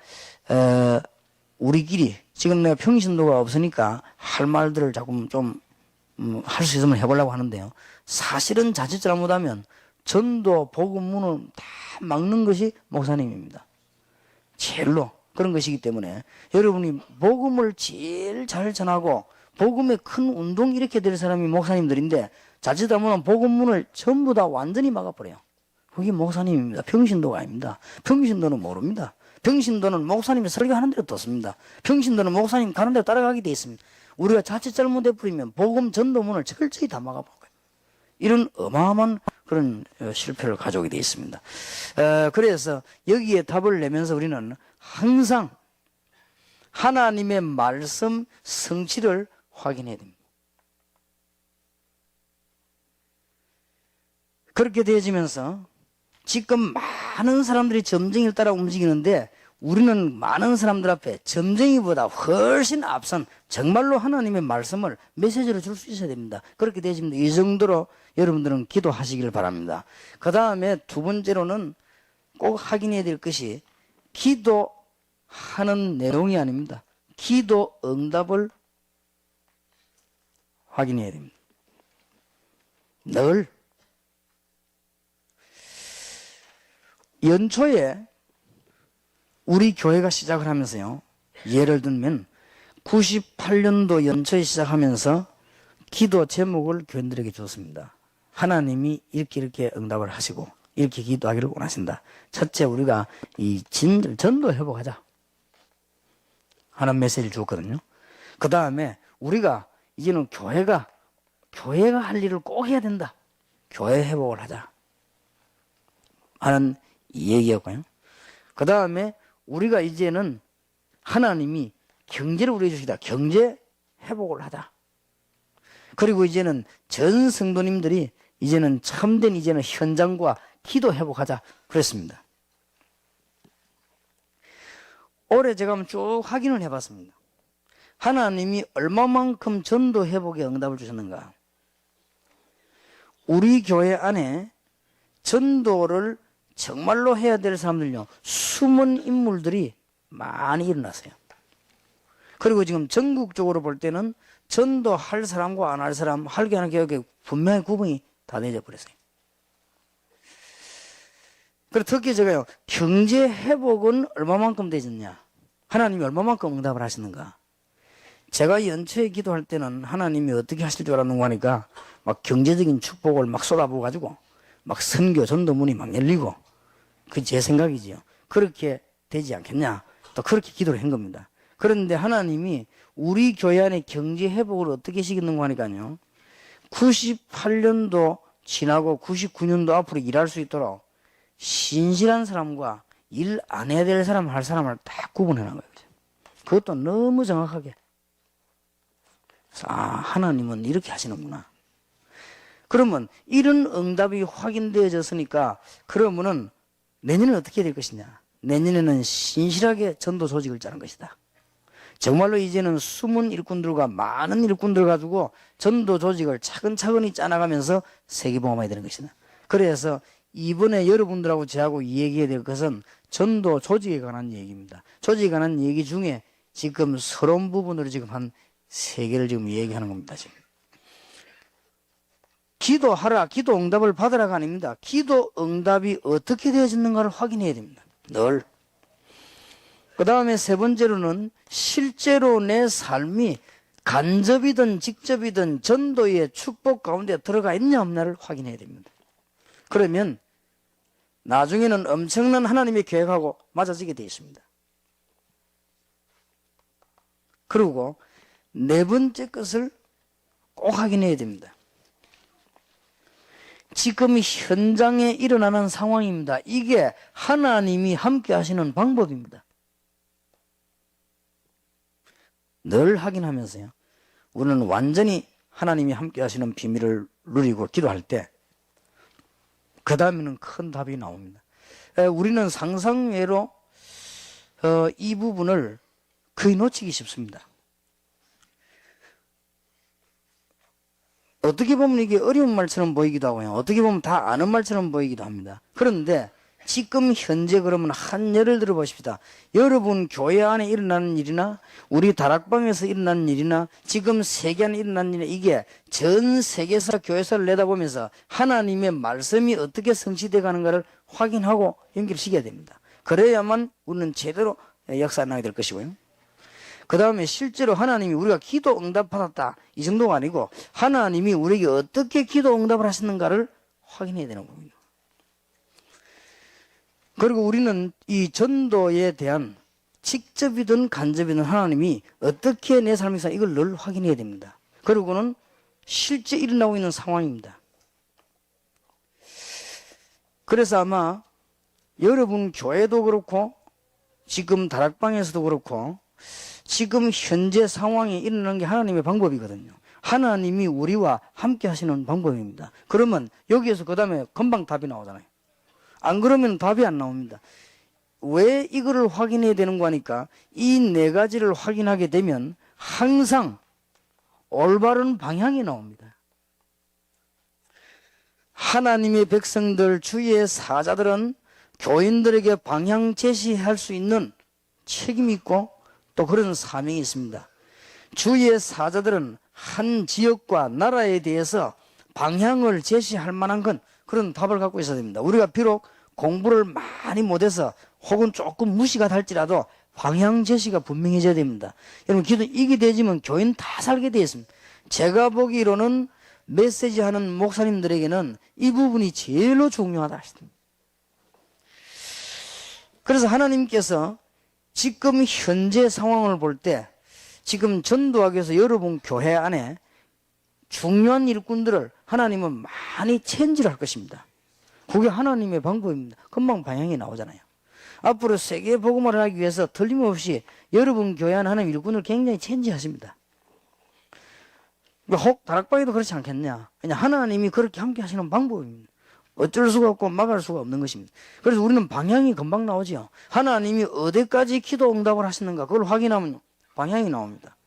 우리끼리 지금 내가 평신도가 없으니까 할 말들을 자꾸 좀 할 수 있으면 해보려고 하는데요. 사실은 자칫 잘못하면 전도 복음문을 다 막는 것이 목사님입니다. 제일로 그런 것이기 때문에 여러분이 복음을 제일 잘 전하고 복음의 큰 운동 일으켜 될 사람이 목사님들인데 자칫 잘못하면 복음문을 전부 다 완전히 막아버려요. 그게 목사님입니다. 평신도가 아닙니다. 평신도는 모릅니다. 평신도는 목사님이 설교하는 대로 듣습니다. 평신도는 목사님 가는 대로 따라가게 돼 있습니다. 우리가 자칫 잘못해 버리면 복음 전도문을 철저히 다 막아버려요. 이런 어마어마한 그런 실패를 가져오게 돼 있습니다. 그래서 여기에 답을 내면서 우리는 항상 하나님의 말씀 성취를 확인해야 됩니다. 그렇게 되어지면서 지금 많은 사람들이 점쟁이를 따라 움직이는데 우리는 많은 사람들 앞에 점쟁이보다 훨씬 앞선 정말로 하나님의 말씀을 메시지로 줄 수 있어야 됩니다. 그렇게 되어지면 이 정도로 여러분들은 기도하시길 바랍니다. 그 다음에 두 번째로는 꼭 확인해야 될 것이 기도하는 내용이 아닙니다. 기도 응답을 확인해야 됩니다. 늘 연초에 우리 교회가 시작을 하면서요. 예를 들면 98년도 연초에 시작하면서 기도 제목을 교인들에게 줬습니다. 하나님이 이렇게 응답을 하시고 이렇게 기도하기를 원하신다. 첫째, 우리가 이 전도 회복하자 하는 메시지를 줬거든요. 그 다음에 우리가 이제는 교회가 할 일을 꼭 해야 된다. 교회 회복을 하자 하는 얘기였고요. 그 다음에 우리가 이제는 하나님이 경제를 우리에게 주시다. 경제 회복을 하자. 그리고 이제는 전 성도님들이 이제는 참된 이제는 현장과 기도 회복하자. 그랬습니다. 올해 제가 한번 쭉 확인을 해봤습니다. 하나님이 얼마만큼 전도 회복에 응답을 주셨는가. 우리 교회 안에 전도를 정말로 해야 될 사람들요, 숨은 인물들이 많이 일어났어요. 그리고 지금 전국적으로 볼 때는 전도할 사람과 안 할 사람, 할게 안 할게 분명히 구분이 다 내져 버렸어요. 그리고 특히 제가요, 경제 회복은 얼마만큼 되셨냐? 하나님이 얼마만큼 응답을 하시는가? 제가 연초에 기도할 때는 하나님이 어떻게 하실 줄 알았는가 하니까 막 경제적인 축복을 막 쏟아부어 가지고 막 선교 전도문이 막 열리고, 그 제 생각이지요. 그렇게 되지 않겠냐? 또 그렇게 기도를 한 겁니다. 그런데 하나님이 우리 교회 안에 경제 회복을 어떻게 시키는가 하니까요, 98년도 지나고 99년도 앞으로 일할 수 있도록 신실한 사람과 일 안 해야 될 사람, 할 사람을 딱 구분해 놓은 거예요. 그것도 너무 정확하게. 아, 하나님은 이렇게 하시는구나. 그러면 이런 응답이 확인되어졌으니까 그러면은 내년에는 어떻게 될 것이냐? 내년에는 신실하게 전도 조직을 짜는 것이다. 정말로 이제는 숨은 일꾼들과 많은 일꾼들 가지고 전도 조직을 차근차근히 짜나가면서 세계복음화해야 되는 것이다. 그래서 이번에 여러분들하고 저하고 얘기해야 될 것은 전도 조직에 관한 얘기입니다. 조직에 관한 얘기 중에 지금 서론 부분으로 지금 한 3개를 지금 얘기하는 겁니다. 지금. 기도하라, 기도 응답을 받으라가 아닙니다. 기도 응답이 어떻게 되어지는가를 확인해야 됩니다. 늘. 그 다음에 세 번째로는 실제로 내 삶이 간접이든 직접이든 전도의 축복 가운데 들어가 있냐 없냐를 확인해야 됩니다. 그러면 나중에는 엄청난 하나님의 계획하고 맞아지게 되어 있습니다. 그리고 네 번째 것을 꼭 확인해야 됩니다. 지금 현장에 일어나는 상황입니다. 이게 하나님이 함께 하시는 방법입니다. 늘 확인하면서요. 우리는 완전히 하나님이 함께 하시는 비밀을 누리고 기도할 때 그 다음에는 큰 답이 나옵니다. 우리는 상상외로 이 부분을 거의 놓치기 쉽습니다. 어떻게 보면 이게 어려운 말처럼 보이기도 하고요. 어떻게 보면 다 아는 말처럼 보이기도 합니다. 그런데 지금 현재 그러면 한 예를 들어 보십시다. 여러분 교회 안에 일어나는 일이나 우리 다락방에서 일어나는 일이나 지금 세계 안에 일어나는 일이나 이게 전 세계사 교회사를 내다보면서 하나님의 말씀이 어떻게 성취되어 가는가를 확인하고 연결시켜야 됩니다. 그래야만 우리는 제대로 역사나게 될 것이고요. 그 다음에 실제로 하나님이 우리가 기도 응답받았다 이 정도가 아니고 하나님이 우리에게 어떻게 기도 응답을 하시는가를 확인해야 되는 겁니다. 그리고 우리는 이 전도에 대한 직접이든 간접이든 하나님이 어떻게 내 삶에서 이걸 늘 확인해야 됩니다. 그리고는 실제 일어나고 있는 상황입니다. 그래서 아마 여러분 교회도 그렇고 지금 다락방에서도 그렇고 지금 현재 상황에 일어나는 게 하나님의 방법이거든요. 하나님이 우리와 함께 하시는 방법입니다. 그러면 여기에서 그 다음에 금방 답이 나오잖아요. 안 그러면 답이 안 나옵니다. 왜 이거를 확인해야 되는 거 하니까 이 네 가지를 확인하게 되면 항상 올바른 방향이 나옵니다. 하나님의 백성들 주의 사자들은 교인들에게 방향 제시할 수 있는 책임이 있고 또 그런 사명이 있습니다. 주의 사자들은 한 지역과 나라에 대해서 방향을 제시할 만한 건 그런 답을 갖고 있어야 됩니다. 우리가 비록 공부를 많이 못해서 혹은 조금 무시가 될지라도 방향 제시가 분명해져야 됩니다. 여러분 기도 이게 되지면 교인 다 살게 되어 있습니다. 제가 보기로는 메시지 하는 목사님들에게는 이 부분이 제일로 중요하다 하시더라고요. 그래서 하나님께서 지금 현재 상황을 볼 때 지금 전도하기 위해서 여러분 교회 안에 중요한 일꾼들을 하나님은 많이 체인지를 할 것입니다. 그게 하나님의 방법입니다. 금방 방향이 나오잖아요. 앞으로 세계 복음화를 하기 위해서 틀림없이 여러분 교회 안에 하나님 일꾼을 굉장히 체인지하십니다. 혹 다락방에도 그렇지 않겠냐? 그냥 하나님이 그렇게 함께 하시는 방법입니다. 어쩔 수가 없고 막을 수가 없는 것입니다. 그래서 우리는 방향이 금방 나오죠. 하나님이 어디까지 기도 응답을 하시는가 그걸 확인하면 방향이 나옵니다.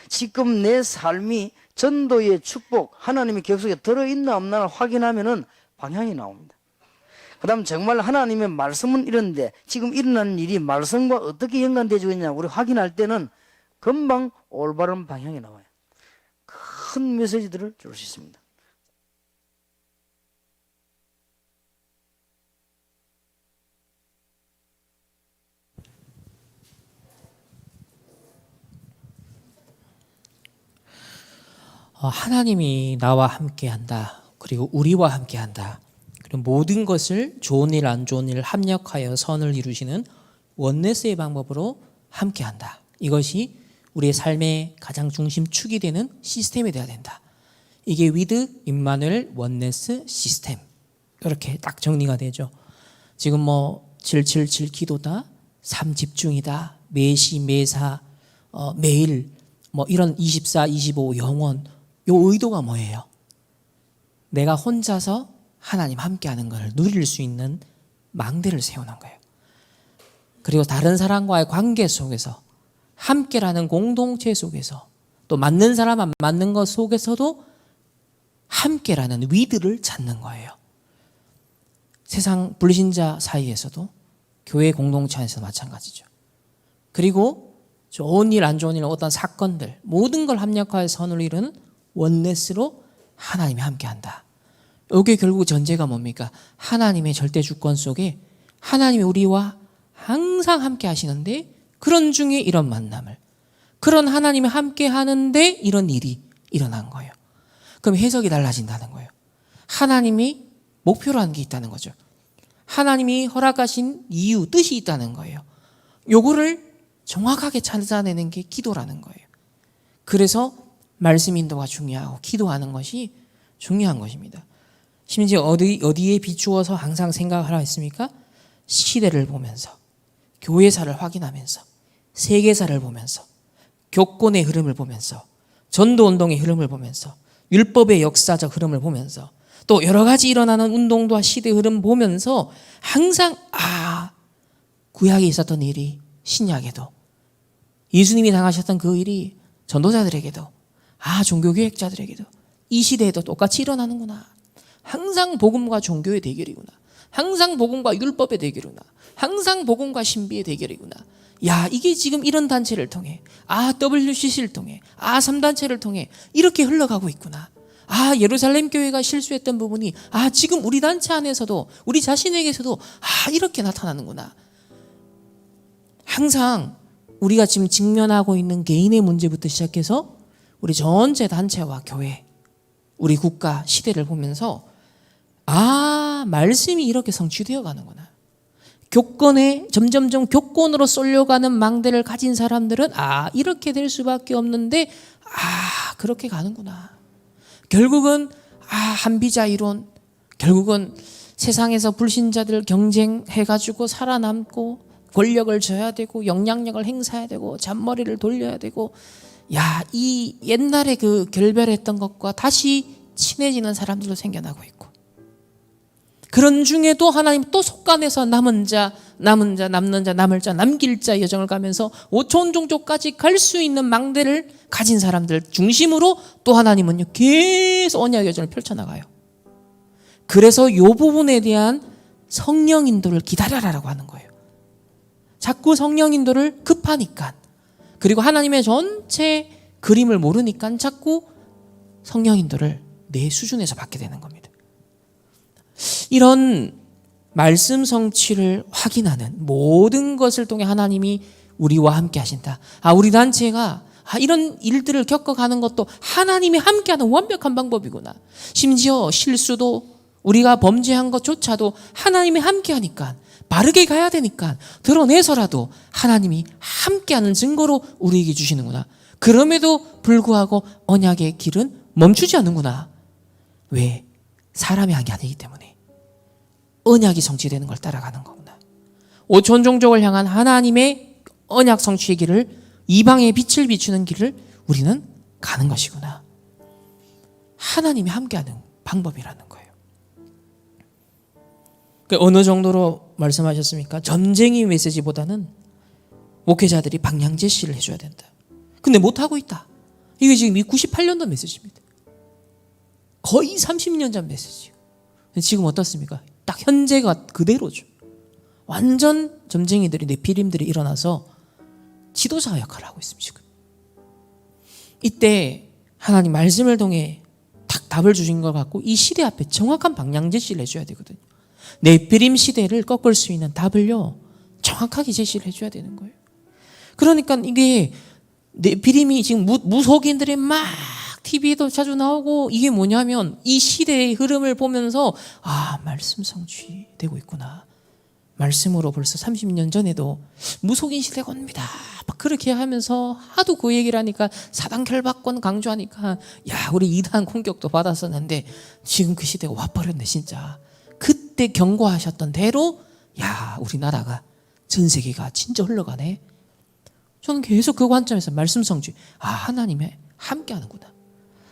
지금 내 삶이 전도의 축복 하나님의 계획 속에 들어있나 없나를 확인하면은 방향이 나옵니다. 그 다음 정말 하나님의 말씀은 이런데 지금 일어나는 일이 말씀과 어떻게 연관되어 있냐 우리 확인할 때는 금방 올바른 방향이 나와요. 큰 메시지들을 줄 수 있습니다. 하나님이 나와 함께한다. 그리고 우리와 함께한다. 그리고 모든 것을 좋은 일, 안 좋은 일 합력하여 선을 이루시는 원네스의 방법으로 함께한다. 이것이 우리의 삶의 가장 중심축이 되는 시스템이 되어야 된다. 이게 위드 임마누엘 원네스 시스템. 이렇게 딱 정리가 되죠. 지금 777 기도다, 삶 집중이다, 매시 매사, 매일 이런 24, 25 영원. 요 의도가 뭐예요? 내가 혼자서 하나님 함께하는 걸 누릴 수 있는 망대를 세우는 거예요. 그리고 다른 사람과의 관계 속에서 함께라는 공동체 속에서 또 맞는 사람 안 맞는 것 속에서도 함께라는 위드를 찾는 거예요. 세상 불신자 사이에서도 교회 공동체 안에서 마찬가지죠. 그리고 좋은 일, 안 좋은 일, 어떤 사건들 모든 걸 합력하여 선을 이루는 원네스로 하나님이 함께한다. 이게 결국 전제가 뭡니까? 하나님의 절대 주권 속에 하나님이 우리와 항상 함께 하시는데 그런 중에 이런 만남을 그런 하나님이 함께 하는데 이런 일이 일어난 거예요. 그럼 해석이 달라진다는 거예요. 하나님이 목표로 한 게 있다는 거죠. 하나님이 허락하신 이유, 뜻이 있다는 거예요. 요거를 정확하게 찾아내는 게 기도라는 거예요. 그래서 말씀 인도가 중요하고 기도하는 것이 중요한 것입니다. 심지어 어디에 비추어서 항상 생각하라 했습니까? 시대를 보면서, 교회사를 확인하면서, 세계사를 보면서, 교권의 흐름을 보면서, 전도운동의 흐름을 보면서, 율법의 역사적 흐름을 보면서, 또 여러 가지 일어나는 운동과 시대 흐름 보면서 항상 구약에 있었던 일이 신약에도, 예수님이 당하셨던 그 일이 전도자들에게도, 종교개혁자들에게도 이 시대에도 똑같이 일어나는구나. 항상 복음과 종교의 대결이구나. 항상 복음과 율법의 대결이구나. 항상 복음과 신비의 대결이구나. 이게 지금 이런 단체를 통해, WCC를 통해, 3단체를 통해 이렇게 흘러가고 있구나. 예루살렘 교회가 실수했던 부분이 지금 우리 단체 안에서도, 우리 자신에게서도 이렇게 나타나는구나. 항상 우리가 지금 직면하고 있는 개인의 문제부터 시작해서 우리 전체 단체와 교회, 우리 국가, 시대를 보면서 말씀이 이렇게 성취되어 가는구나. 교권에 점점점 교권으로 쏠려가는 망대를 가진 사람들은 이렇게 될 수밖에 없는데 그렇게 가는구나. 결국은 한비자 이론, 결국은 세상에서 불신자들 경쟁해가지고 살아남고 권력을 져야 되고 영향력을 행사해야 되고 잔머리를 돌려야 되고 이 옛날에 그 결별했던 것과 다시 친해지는 사람들도 생겨나고 있고, 그런 중에도 하나님 또 속간에서 남은 자, 남을 자, 남길 자 여정을 가면서 5천 종족까지 갈 수 있는 망대를 가진 사람들 중심으로 또 하나님은요 계속 언약 여정을 펼쳐나가요. 그래서 이 부분에 대한 성령 인도를 기다려라라고 하는 거예요. 자꾸 성령 인도를 급하니까, 그리고 하나님의 전체 그림을 모르니까 자꾸 성령 인도를 내 수준에서 받게 되는 겁니다. 이런 말씀 성취를 확인하는 모든 것을 통해 하나님이 우리와 함께 하신다. 우리 단체가 이런 일들을 겪어가는 것도 하나님이 함께하는 완벽한 방법이구나. 심지어 실수도, 우리가 범죄한 것조차도 하나님이 함께하니까, 바르게 가야 되니까 드러내서라도 하나님이 함께하는 증거로 우리에게 주시는구나. 그럼에도 불구하고 언약의 길은 멈추지 않는구나. 왜? 사람이 한 게 아니기 때문에 언약이 성취되는 걸 따라가는 거구나. 5천 종족을 향한 하나님의 언약 성취의 길을, 이방의 빛을 비추는 길을 우리는 가는 것이구나. 하나님이 함께하는 방법이라는 거예요. 어느 정도로 말씀하셨습니까? 전쟁의 메시지보다는 목회자들이 방향 제시를 해줘야 된다. 근데 못하고 있다. 이게 지금 98년도 메시지입니다. 거의 30년 전 메시지예요. 지금 어떻습니까? 딱 현재가 그대로죠. 완전 점쟁이들이, 네피림들이 일어나서 지도자 역할을 하고 있습니다. 지금. 이때 하나님 말씀을 통해 딱 답을 주신 것 같고, 이 시대 앞에 정확한 방향 제시를 해줘야 되거든요. 네피림 시대를 꺾을 수 있는 답을요 정확하게 제시를 해줘야 되는 거예요. 그러니까 이게 네피림이 지금 무속인들이 막 TV에도 자주 나오고, 이게 뭐냐면 이 시대의 흐름을 보면서 말씀 성취되고 있구나. 말씀으로 벌써 30년 전에도 무속인 시대가 옵니다 막 그렇게 하면서 하도 그 얘기를 하니까 사단 결박권 강조하니까 우리 이단 공격도 받았었는데 지금 그 시대가 와버렸네 진짜. 그때 경고하셨던 대로 우리나라가, 전 세계가 진짜 흘러가네. 저는 계속 그 관점에서 말씀 성취, 하나님이 함께하는구나.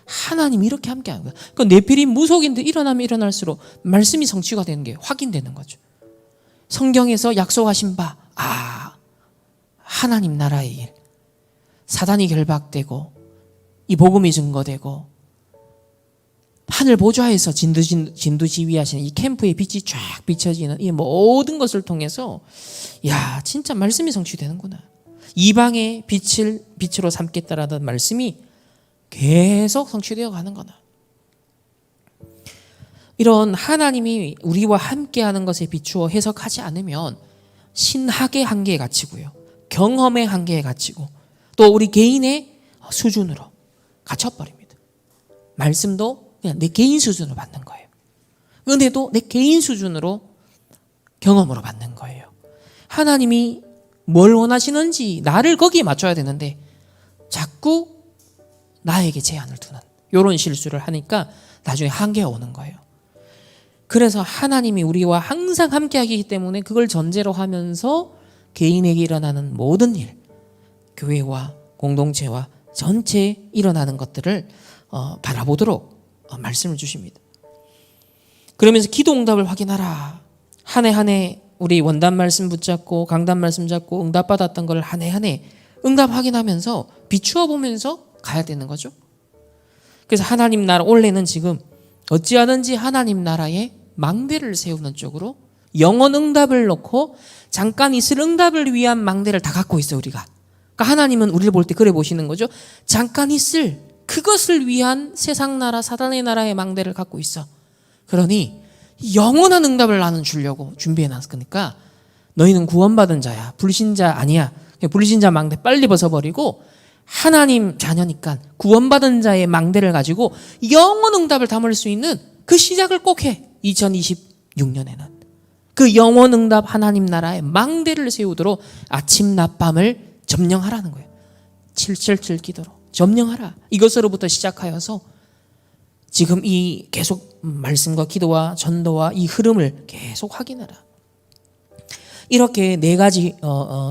하나님이 이렇게 함께하는구나. 그 네피림 무속인들 일어나면 일어날수록 말씀이 성취가 되는 게 확인되는 거죠. 성경에서 약속하신 바, 하나님 나라의 일, 사단이 결박되고 이 복음이 증거되고 하늘 보좌에서 진두지휘하시는 이 캠프의 빛이 쫙 비춰지는 이 모든 것을 통해서 진짜 말씀이 성취되는구나. 이방의 빛으로 삼겠다라는 말씀이 계속 성취되어 가는 거다. 이런 하나님이 우리와 함께하는 것에 비추어 해석하지 않으면 신학의 한계에 갇히고요, 경험의 한계에 갇히고, 또 우리 개인의 수준으로 갇혀버립니다. 말씀도 그냥 내 개인 수준으로 받는 거예요. 은혜도 내 개인 수준으로 경험으로 받는 거예요. 하나님이 뭘 원하시는지 나를 거기에 맞춰야 되는데 자꾸 나에게 제한을 두는 이런 실수를 하니까 나중에 한계가 오는 거예요. 그래서 하나님이 우리와 항상 함께하기 때문에 그걸 전제로 하면서 개인에게 일어나는 모든 일, 교회와 공동체와 전체에 일어나는 것들을 바라보도록 말씀을 주십니다. 그러면서 기도 응답을 확인하라. 한 해 한 해 우리 원단 말씀 붙잡고 강단 말씀 잡고 응답받았던 걸 한 해 한 해 응답 확인하면서 비추어 보면서 가야 되는 거죠. 그래서 하나님 나라, 올해는 지금 어찌하든지 하나님 나라에 망대를 세우는 쪽으로 영원 응답을 놓고 잠깐 있을 응답을 위한 망대를 다 갖고 있어 우리가. 그러니까 하나님은 우리를 볼 때 그래 보시는 거죠. 잠깐 있을 그것을 위한 세상 나라 사단의 나라의 망대를 갖고 있어. 그러니 영원한 응답을 나는 주려고 준비해 놨으니까 너희는 구원받은 자야. 불신자 아니야. 불신자 망대 빨리 벗어버리고 하나님 자녀니까 구원받은 자의 망대를 가지고 영원 응답을 담을 수 있는 그 시작을 꼭 해. 2026년에는 그 영원 응답 하나님 나라의 망대를 세우도록 아침 낮밤을 점령하라는 거예요. 777 기도로 점령하라. 이것으로부터 시작하여서 지금 이 계속 말씀과 기도와 전도와 이 흐름을 계속 확인하라. 이렇게 네 가지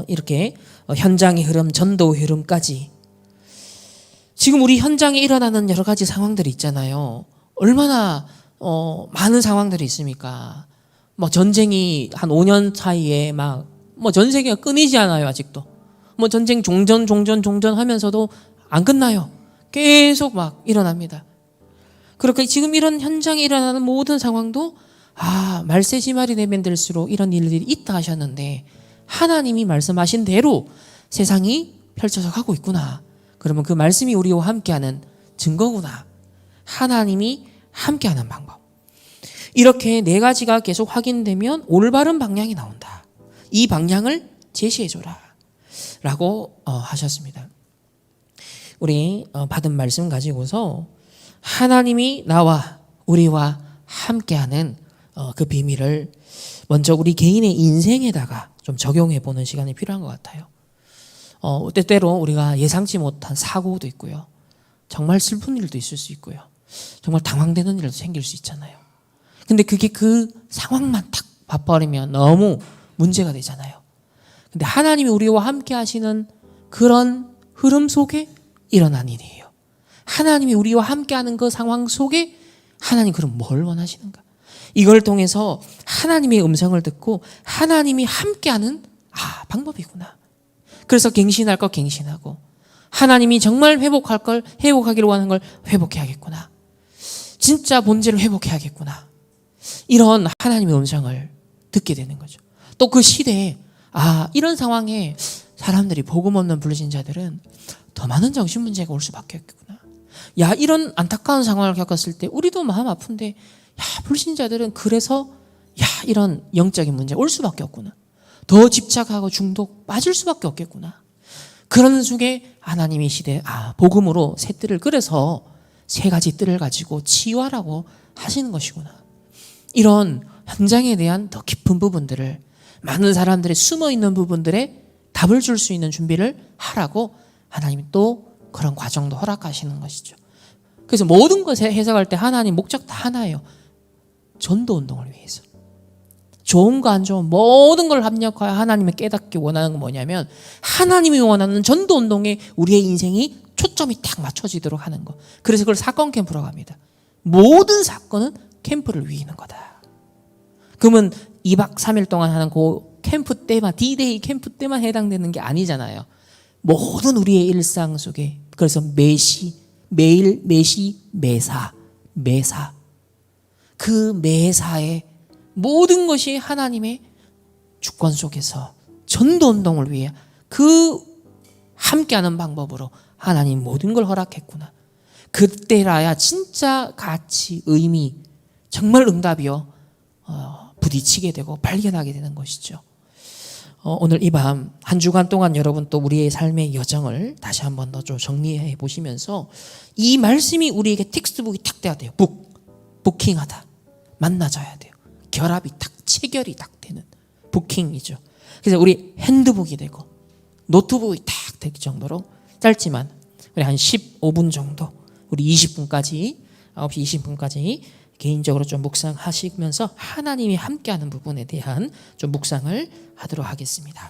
이렇게 현장의 흐름, 전도의 흐름까지 지금 우리 현장에 일어나는 여러 가지 상황들이 있잖아요. 얼마나 많은 상황들이 있습니까? 뭐 전쟁이 한 5년 사이에 막 뭐 전 세계가 끊이지 않아요 아직도. 뭐 전쟁 종전 하면서도 안 끝나요. 계속 막 일어납니다. 그렇게 지금 이런 현장에 일어나는 모든 상황도 말세지말이 되면 될수록 이런 일들이 있다 하셨는데 하나님이 말씀하신 대로 세상이 펼쳐져 가고 있구나. 그러면 그 말씀이 우리와 함께하는 증거구나. 하나님이 함께하는 방법. 이렇게 네 가지가 계속 확인되면 올바른 방향이 나온다. 이 방향을 제시해줘라 라고 하셨습니다. 우리 받은 말씀 가지고서 하나님이 나와 우리와 함께하는 그 비밀을 먼저 우리 개인의 인생에다가 좀 적용해 보는 시간이 필요한 것 같아요. 때때로 우리가 예상치 못한 사고도 있고요. 정말 슬픈 일도 있을 수 있고요. 정말 당황되는 일도 생길 수 있잖아요. 근데 그게 그 상황만 딱 봐버리면 너무 문제가 되잖아요. 근데 하나님이 우리와 함께 하시는 그런 흐름 속에 일어난 일이에요. 하나님이 우리와 함께하는 그 상황 속에 하나님 그럼 뭘 원하시는가? 이걸 통해서 하나님의 음성을 듣고 하나님이 함께하는 방법이구나. 그래서 갱신할 거 갱신하고 하나님이 정말 회복할 걸 회복하기를 원하는 걸 회복해야겠구나. 진짜 본질을 회복해야겠구나. 이런 하나님의 음성을 듣게 되는 거죠. 또 그 시대에 이런 상황에 사람들이 복음 없는 불신자들은 더 많은 정신 문제가 올 수밖에 없겠구나. 이런 안타까운 상황을 겪었을 때 우리도 마음 아픈데 불신자들은 그래서 이런 영적인 문제 올 수밖에 없구나. 더 집착하고 중독 빠질 수밖에 없겠구나. 그런 속에 하나님의 시대에 복음으로 새 뜰을 그래서 세 가지 뜰을 가지고 치유하라고 하시는 것이구나. 이런 현장에 대한 더 깊은 부분들을 많은 사람들의 숨어있는 부분들에 답을 줄 수 있는 준비를 하라고 하나님이 또 그런 과정도 허락하시는 것이죠. 그래서 모든 것에 해석할 때 하나님 목적 다 하나예요. 전도운동을 위해서. 좋은 거 안 좋은 모든 걸 합력하여 하나님을 깨닫기 원하는 건 뭐냐면 하나님이 원하는 전도운동에 우리의 인생이 초점이 딱 맞춰지도록 하는 거. 그래서 그걸 사건 캠프라고 합니다. 모든 사건은 캠프를 위하는 거다. 그러면 2박 3일 동안 하는 그 캠프 때만 D-Day 캠프 때만 해당되는 게 아니잖아요. 모든 우리의 일상 속에 그래서 매일 매사 그 매사에 모든 것이 하나님의 주권 속에서 전도운동을 위해 그 함께하는 방법으로 하나님 모든 걸 허락했구나. 그때라야 진짜 가치, 의미, 정말 응답이요 부딪히게 되고 발견하게 되는 것이죠. 오늘 이 밤 한 주간 동안 여러분 또 우리의 삶의 여정을 다시 한 번 더 좀 정리해 보시면서 이 말씀이 우리에게 텍스트북이 탁 돼야 돼요. 부킹하다. 만나져야 돼요. 결합이 딱 체결이 딱 되는 부킹이죠. 그래서 우리 핸드북이 되고 노트북이 딱 될 정도로 짧지만 우리 한 15분 정도 우리 20분까지 9시 20분까지 개인적으로 좀 묵상하시면서 하나님이 함께하는 부분에 대한 좀 묵상을 하도록 하겠습니다.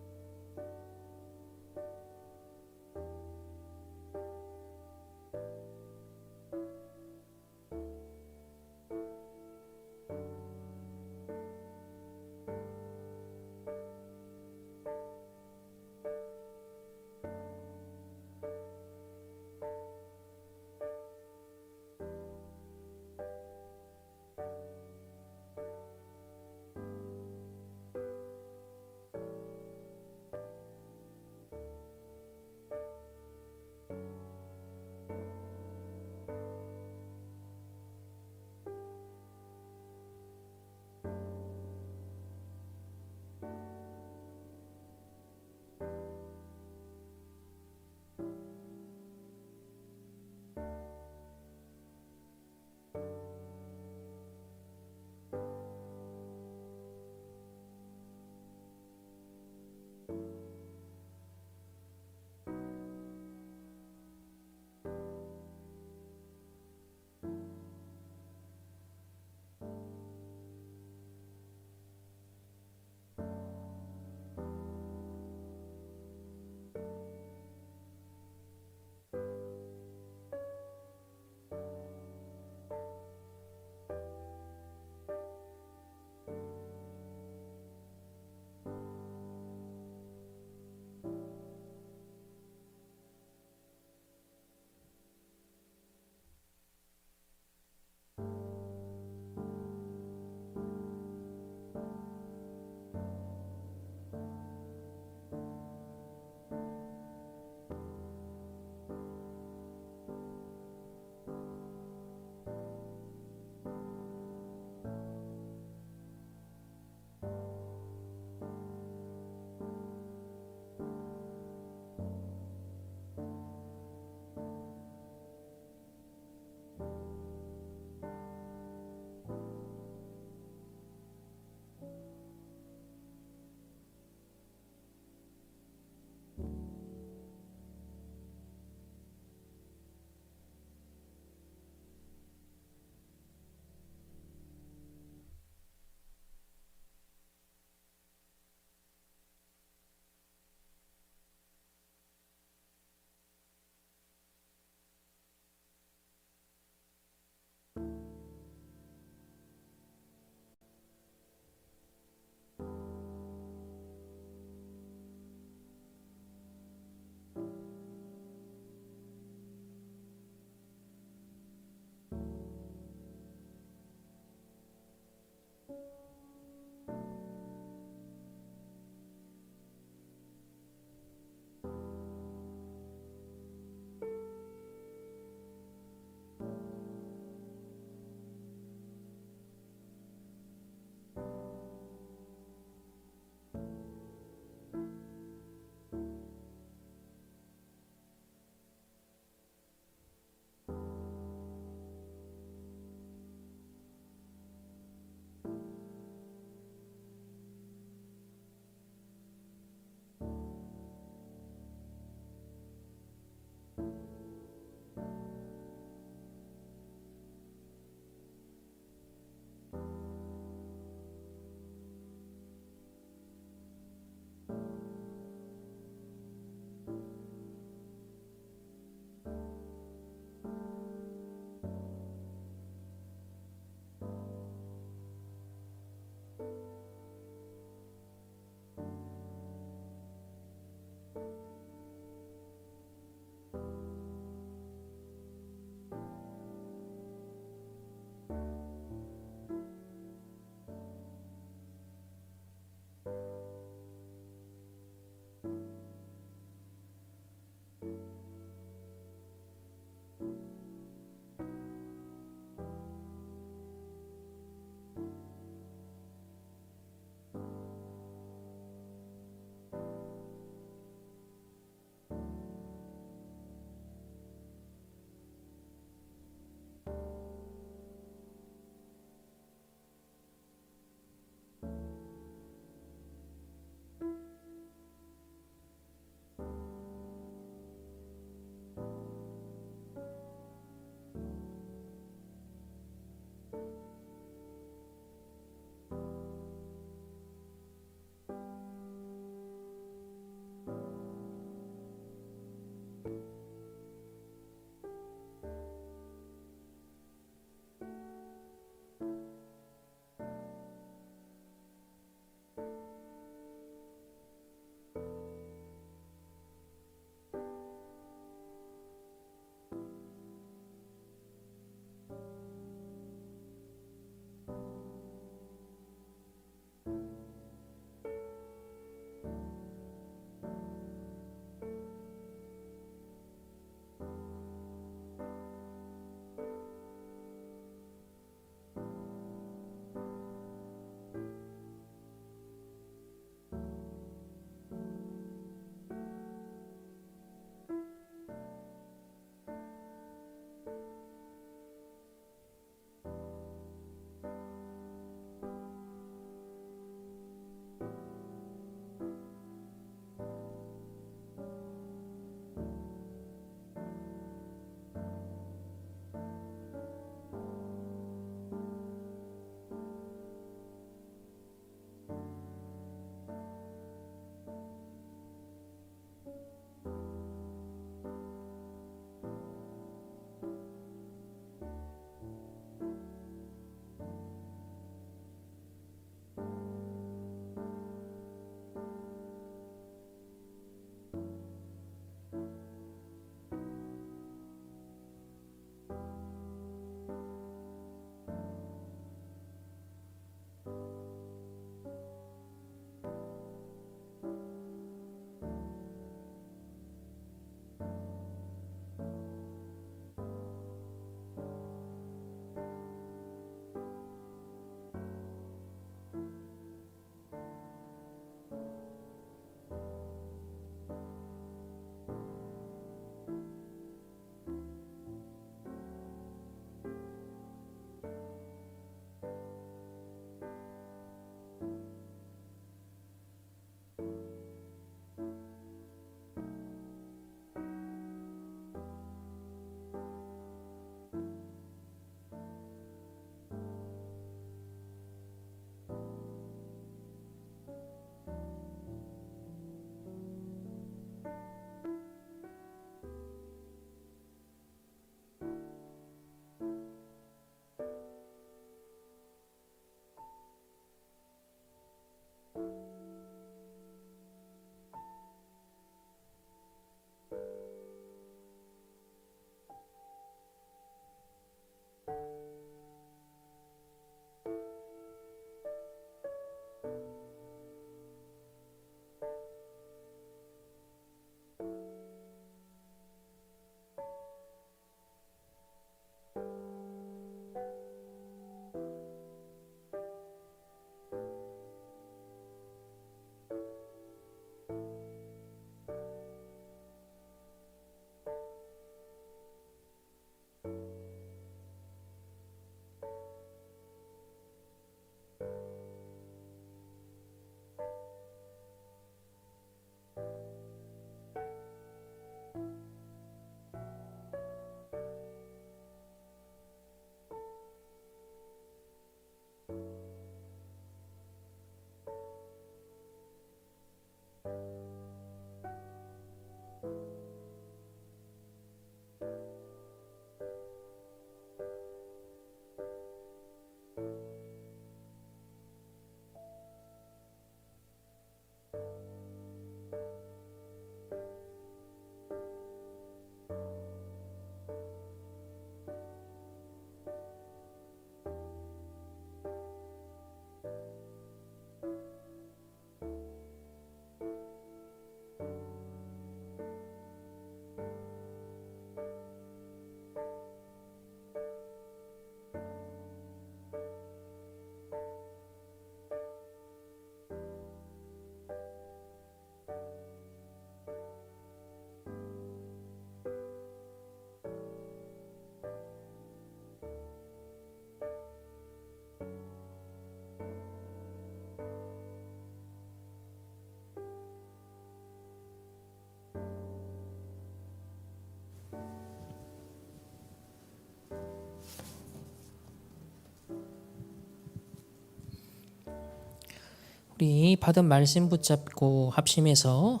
우리 받은 말씀 붙잡고 합심해서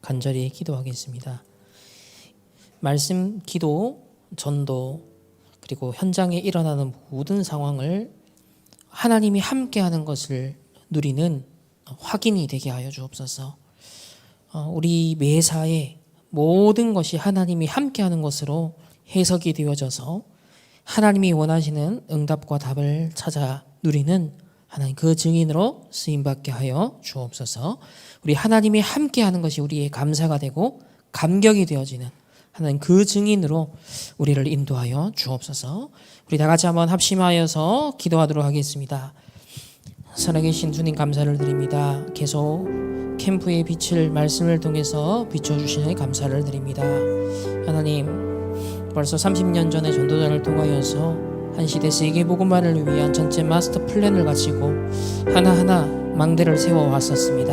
간절히 기도하겠습니다. 말씀, 기도, 전도, 그리고 현장에 일어나는 모든 상황을 하나님이 함께하는 것을 누리는 확인이 되게 하여 주옵소서. 우리 매사에 모든 것이 하나님이 함께하는 것으로 해석이 되어져서 하나님이 원하시는 응답과 답을 찾아 누리는 하나님 그 증인으로 쓰임받게 하여 주옵소서. 우리 하나님이 함께하는 것이 우리의 감사가 되고 감격이 되어지는 하나님 그 증인으로 우리를 인도하여 주옵소서. 우리 다 같이 한번 합심하여서 기도하도록 하겠습니다. 살아계신 주님 감사를 드립니다. 계속 캠프의 빛을 말씀을 통해서 비춰주시는 감사를 드립니다. 하나님, 벌써 30년 전에 전도자를 통하여서 한 시대 세계 복음화를 위한 전체 마스터 플랜을 가지고 하나하나 망대를 세워왔었습니다.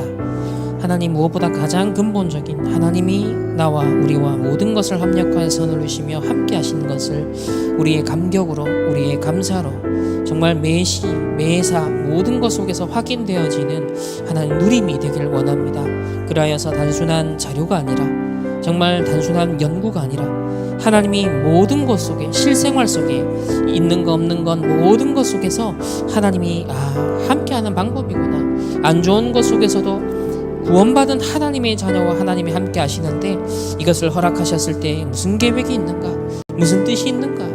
하나님, 무엇보다 가장 근본적인 하나님이 나와 우리와 모든 것을 합력하여 선을 주시며 함께 하시는 것을 우리의 감격으로, 우리의 감사로 정말 매시 매사 모든 것 속에서 확인되어지는 하나님 누림이 되길 원합니다. 그러하여서 단순한 자료가 아니라, 정말 단순한 연구가 아니라 하나님이 모든 것 속에, 실생활 속에 있는 것 없는 것 모든 것 속에서 하나님이 함께하는 방법이구나, 안 좋은 것 속에서도 구원받은 하나님의 자녀와 하나님이 함께 하시는데 이것을 허락하셨을 때 무슨 계획이 있는가, 무슨 뜻이 있는가,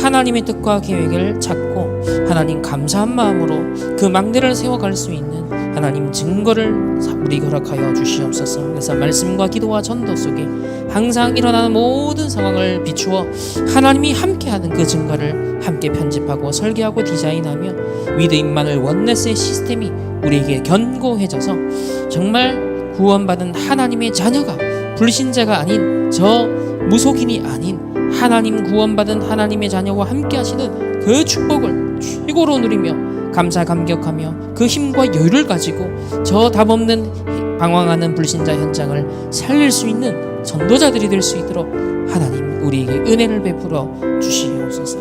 하나님의 뜻과 계획을 찾고 하나님 감사한 마음으로 그 망대를 세워갈 수 있는 하나님 증거를 우리 허락하여 주시옵소서. 그래서 말씀과 기도와 전도 속에 항상 일어나는 모든 상황을 비추어 하나님이 함께하는 그 증거를 함께 편집하고 설계하고 디자인하며 위드 임마누엘 원네스의 시스템이 우리에게 견고해져서 정말 구원받은 하나님의 자녀가, 불신자가 아닌, 저 무속인이 아닌 하나님 구원받은 하나님의 자녀와 함께 하시는 그 축복을 최고로 누리며 감사 감격하며 그 힘과 여유를 가지고 저 답없는 방황하는 불신자 현장을 살릴 수 있는 전도자들이 될 수 있도록 하나님 우리에게 은혜를 베풀어 주시옵소서.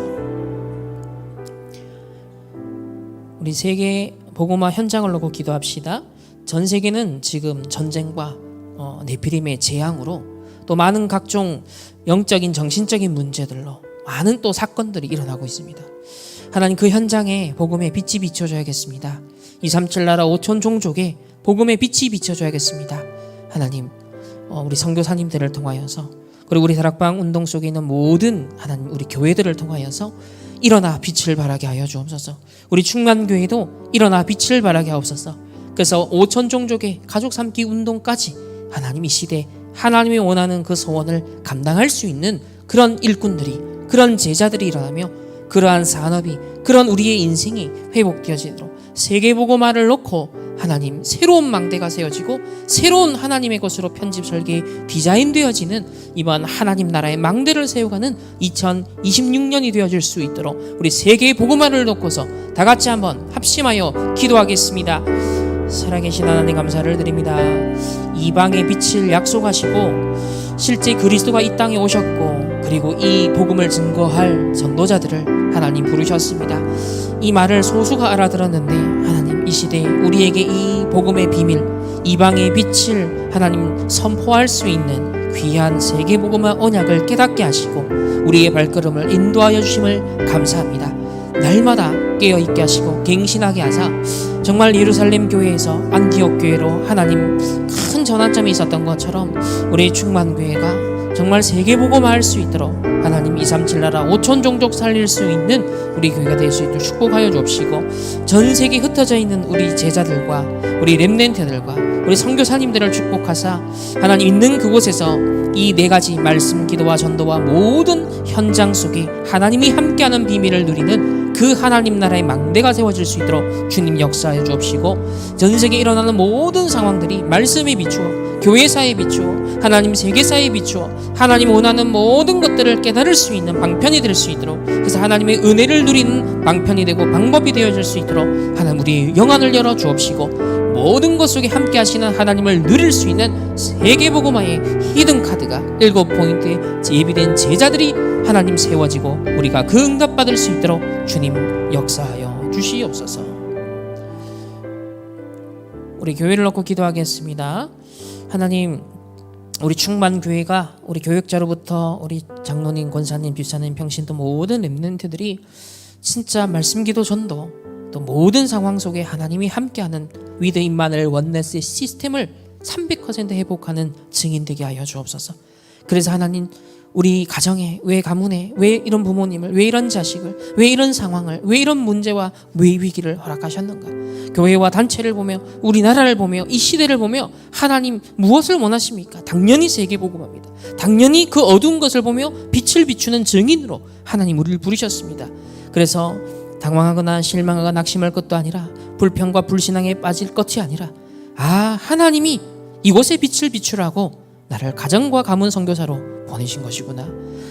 우리 세계 복음화 현장을 놓고 기도합시다. 전 세계는 지금 전쟁과 네피림의 재앙으로 또 많은 각종 영적인 정신적인 문제들로 많은 또 사건들이 일어나고 있습니다. 하나님 그 현장에 복음의 빛이 비춰져야겠습니다. 237 나라 5천 종족에 복음의 빛이 비춰져야겠습니다. 하나님 우리 선교사님들을 통하여서, 그리고 우리 다락방 운동 속에 있는 모든 하나님 우리 교회들을 통하여서 일어나 빛을 발하게 하여 주옵소서. 우리 충만교회도 일어나 빛을 발하게 하옵소서. 그래서 5천 종족의 가족 삼기 운동까지 하나님 이 시대 하나님이 원하는 그 소원을 감당할 수 있는 그런 일꾼들이, 그런 제자들이 일어나며 그러한 산업이, 그런 우리의 인생이 회복되어지도록 세계복음화를 놓고 하나님 새로운 망대가 세워지고 새로운 하나님의 것으로 편집 설계 디자인되어지는 이번 하나님 나라의 망대를 세워가는 2026년이 되어질 수 있도록 우리 세계복음화를 놓고서 다 같이 한번 합심하여 기도하겠습니다. 살아계신 하나님 감사를 드립니다. 이방의 빛을 약속하시고 실제 그리스도가 이 땅에 오셨고 그리고 이 복음을 증거할 전도자들을 하나님 부르셨습니다. 이 말을 소수가 알아들었는데 하나님 이 시대에 우리에게 이 복음의 비밀, 이방의 빛을 하나님 선포할 수 있는 귀한 세계복음화 언약을 깨닫게 하시고 우리의 발걸음을 인도하여 주심을 감사합니다. 날마다 깨어있게 하시고 갱신하게 하사 정말 예루살렘 교회에서 안디옥 교회로 하나님 큰 전환점이 있었던 것처럼 우리 충만교회가 정말 세계복음화할 수 있도록 하나님 237 나라 5천 종족 살릴 수 있는 우리 교회가 될 수 있도록 축복하여 주옵시고 전 세계 흩어져 있는 우리 제자들과 우리 렘넌트들과 우리 선교사님들을 축복하사 하나님 있는 그곳에서 이 네 가지 말씀, 기도와 전도와 모든 현장 속에 하나님이 함께하는 비밀을 누리는 그 하나님 나라의 망대가 세워질 수 있도록 주님 역사해 주옵시고 전 세계에 일어나는 모든 상황들이 말씀에 비추어 교회사에 비추어 하나님 세계사에 비추어 하나님 원하는 모든 것들을 깨달을 수 있는 방편이 될 수 있도록, 그래서 하나님의 은혜를 누리는 방편이 되고 방법이 되어질 수 있도록 하나님 우리 영안을 열어 주옵시고 모든 것 속에 함께 하시는 하나님을 누릴 수 있는 세계복음화의 히든카드가 7포인트에 예비된 제자들이 하나님 세워지고 우리가 그 응답받을 수 있도록 주님 역사하여 주시옵소서. 우리 교회를 놓고 기도하겠습니다. 하나님, 우리 충만교회가 우리 교육자로부터 우리 장로님, 권사님, 집사님, 평신도 모든 렘넌트들이 진짜 말씀기도 전도 또 모든 상황 속에 하나님이 함께하는 위드 임마누엘 원네스의 시스템을 300% 회복하는 증인 되게 하여 주옵소서. 그래서 하나님, 우리 가정에, 왜 가문에, 왜 이런 부모님을, 왜 이런 자식을, 왜 이런 상황을, 왜 이런 문제와 왜 위기를 허락하셨는가? 교회와 단체를 보며, 우리나라를 보며, 이 시대를 보며 하나님 무엇을 원하십니까? 당연히 세계복음합니다. 당연히 그 어두운 것을 보며 빛을 비추는 증인으로 하나님 우리를 부르셨습니다. 그래서 당황하거나 실망하거나 낙심할 것도 아니라, 불평과 불신앙에 빠질 것이 아니라, 하나님이 이곳에 빛을 비추라고 나를 가정과 가문 선교사로 보내신 것이구나.